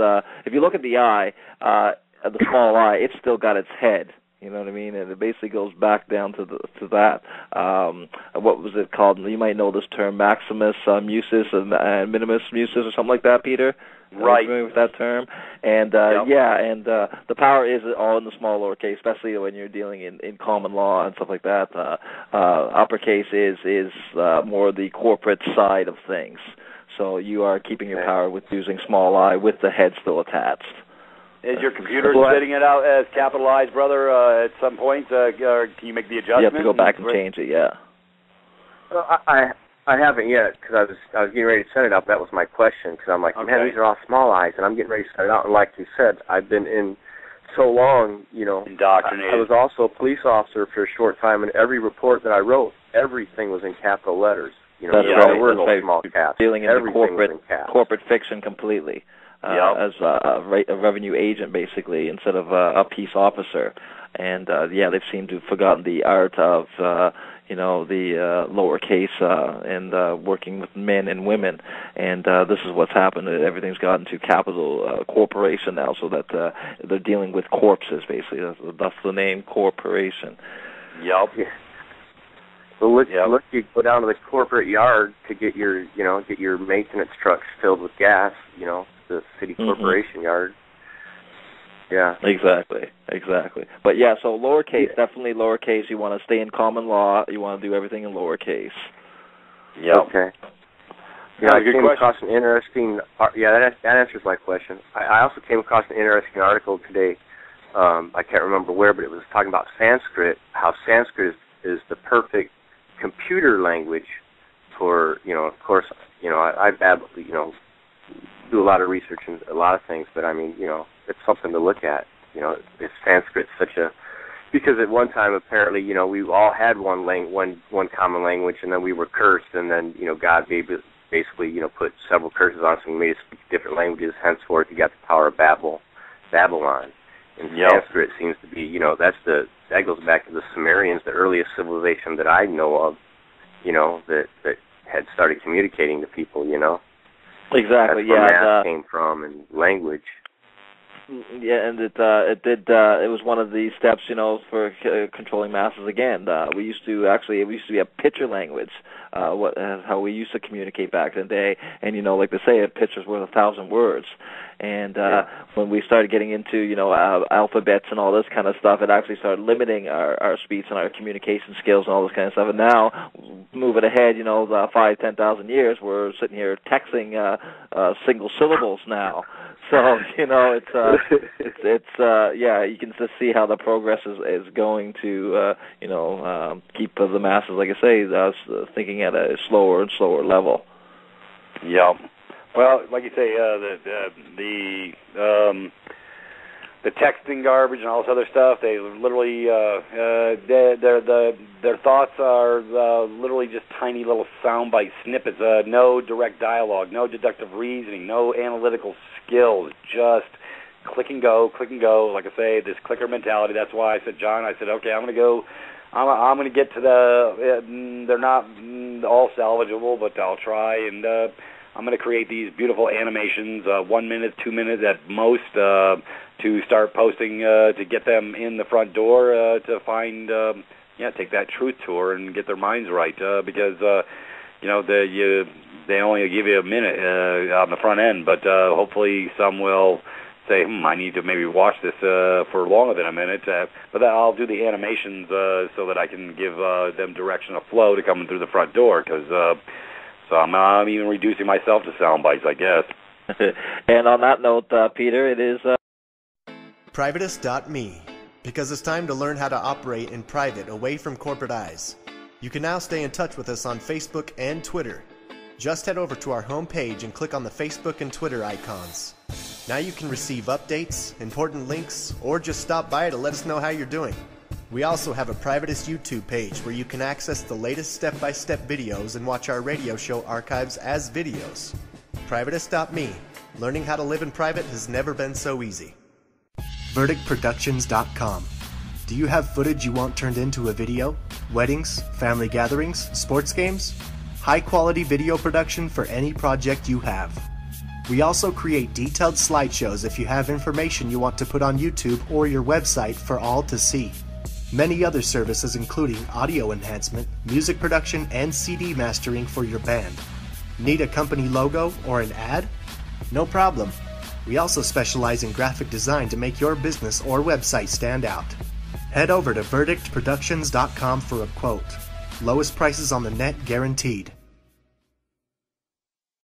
if you look at the I, the small I, it's still got its head. You know what I mean? And it basically goes back down to that. What was it called? You might know this term, Maximus Musis and Minimus Musis or something like that, Peter. Right. Are you familiar with that term? And the power is all in the small lowercase, especially when you're dealing in common law and stuff like that. Uppercase is more the corporate side of things. So you are keeping your power with using small I with the head still attached. Is your computer spitting it out as capitalized, brother, at some point? Or can you make the adjustment? You have to go back and change it, yeah. Well, I haven't yet, because I was getting ready to set it up. That was my question, because I'm like, man, these are all small I's, and I'm getting ready to set it out. And like you said, I've been in so long, indoctrinated. I was also a police officer for a short time, and every report that I wrote, everything was in capital letters. There were no small caps. Dealing in the corporate fiction completely. As a revenue agent, basically, instead of a peace officer. and they've seemed to have forgotten the art of the lowercase and working with men and women, and this is what's happened. Everything's gotten to capital corporation now, so that they're dealing with corpses, basically. That's the name, corporation. Yep. Yeah. Well, look, you go down to the corporate yard to get your maintenance trucks filled with gas, the city corporation yard. Yeah. Exactly. But so lowercase, definitely lowercase. You want to stay in common law. You want to do everything in lowercase. Yep. Okay. Yeah, I came across an interesting. That answers my question. I also came across an interesting article today. I can't remember where, but it was talking about Sanskrit. How Sanskrit is the perfect computer language for, of course, I babble, do a lot of research and a lot of things, but I mean, it's something to look at. If Sanskrit's because at one time apparently, we all had one common language, and then we were cursed, and then God basically put several curses on us and made us speak different languages. Henceforth, you got the Tower of Babylon. And Sanskrit seems to be, that goes back to the Sumerians, the earliest civilization that I know of, that had started communicating to people, Exactly. That's where math came from, and language. Yeah, and it was one of the steps, for controlling masses. Again, it used to be a picture language, how we used to communicate back in the day. And like they say, a picture's worth 1,000 words. And when we started getting into alphabets and all this kind of stuff, it actually started limiting our speech and our communication skills and all this kind of stuff. And now, moving ahead, 5,000-10,000 years, we're sitting here texting single syllables now. So it's you can just see how the progress is going to keep the masses, like I say, thinking at a slower and slower level. Yeah. Well, like you say, the texting garbage and all this other stuff, they literally their thoughts are literally just tiny little soundbite snippets. No direct dialogue, no deductive reasoning, no analytical skills, just click and go. Like I say, this clicker mentality. That's why I said, John, okay, I'm going to go. I'm going to get to they're not all salvageable, but I'll try, and I'm going to create these beautiful animations, 1 minute, 2 minutes at most, to start posting to get them in the front door to find, take that truth tour and get their minds right, because they only give you a minute on the front end, but hopefully some will say, I need to maybe watch this for longer than a minute, but I'll do the animations so that I can give them direction of flow to coming through the front door, because so I'm even reducing myself to sound bites, I guess. And on that note, Peter, it is Privatis.Me, because it's time to learn how to operate in private away from corporate eyes. You can now stay in touch with us on Facebook and Twitter. Just head over to our homepage and click on the Facebook and Twitter icons. Now you can receive updates, important links, or just stop by to let us know how you're doing. We also have a Privatis YouTube page where you can access the latest step-by-step videos and watch our radio show archives as videos. Privatis.me. Learning how to live in private has never been so easy. VerdictProductions.com. Do you have footage you want turned into a video? Weddings, family gatherings, sports games? High-quality video production for any project you have. We also create detailed slideshows if you have information you want to put on YouTube or your website for all to see. Many other services including audio enhancement, music production, and CD mastering for your band. Need a company logo or an ad? No problem. We also specialize in graphic design to make your business or website stand out. Head over to VerdictProductions.com for a quote. Lowest prices on the net guaranteed.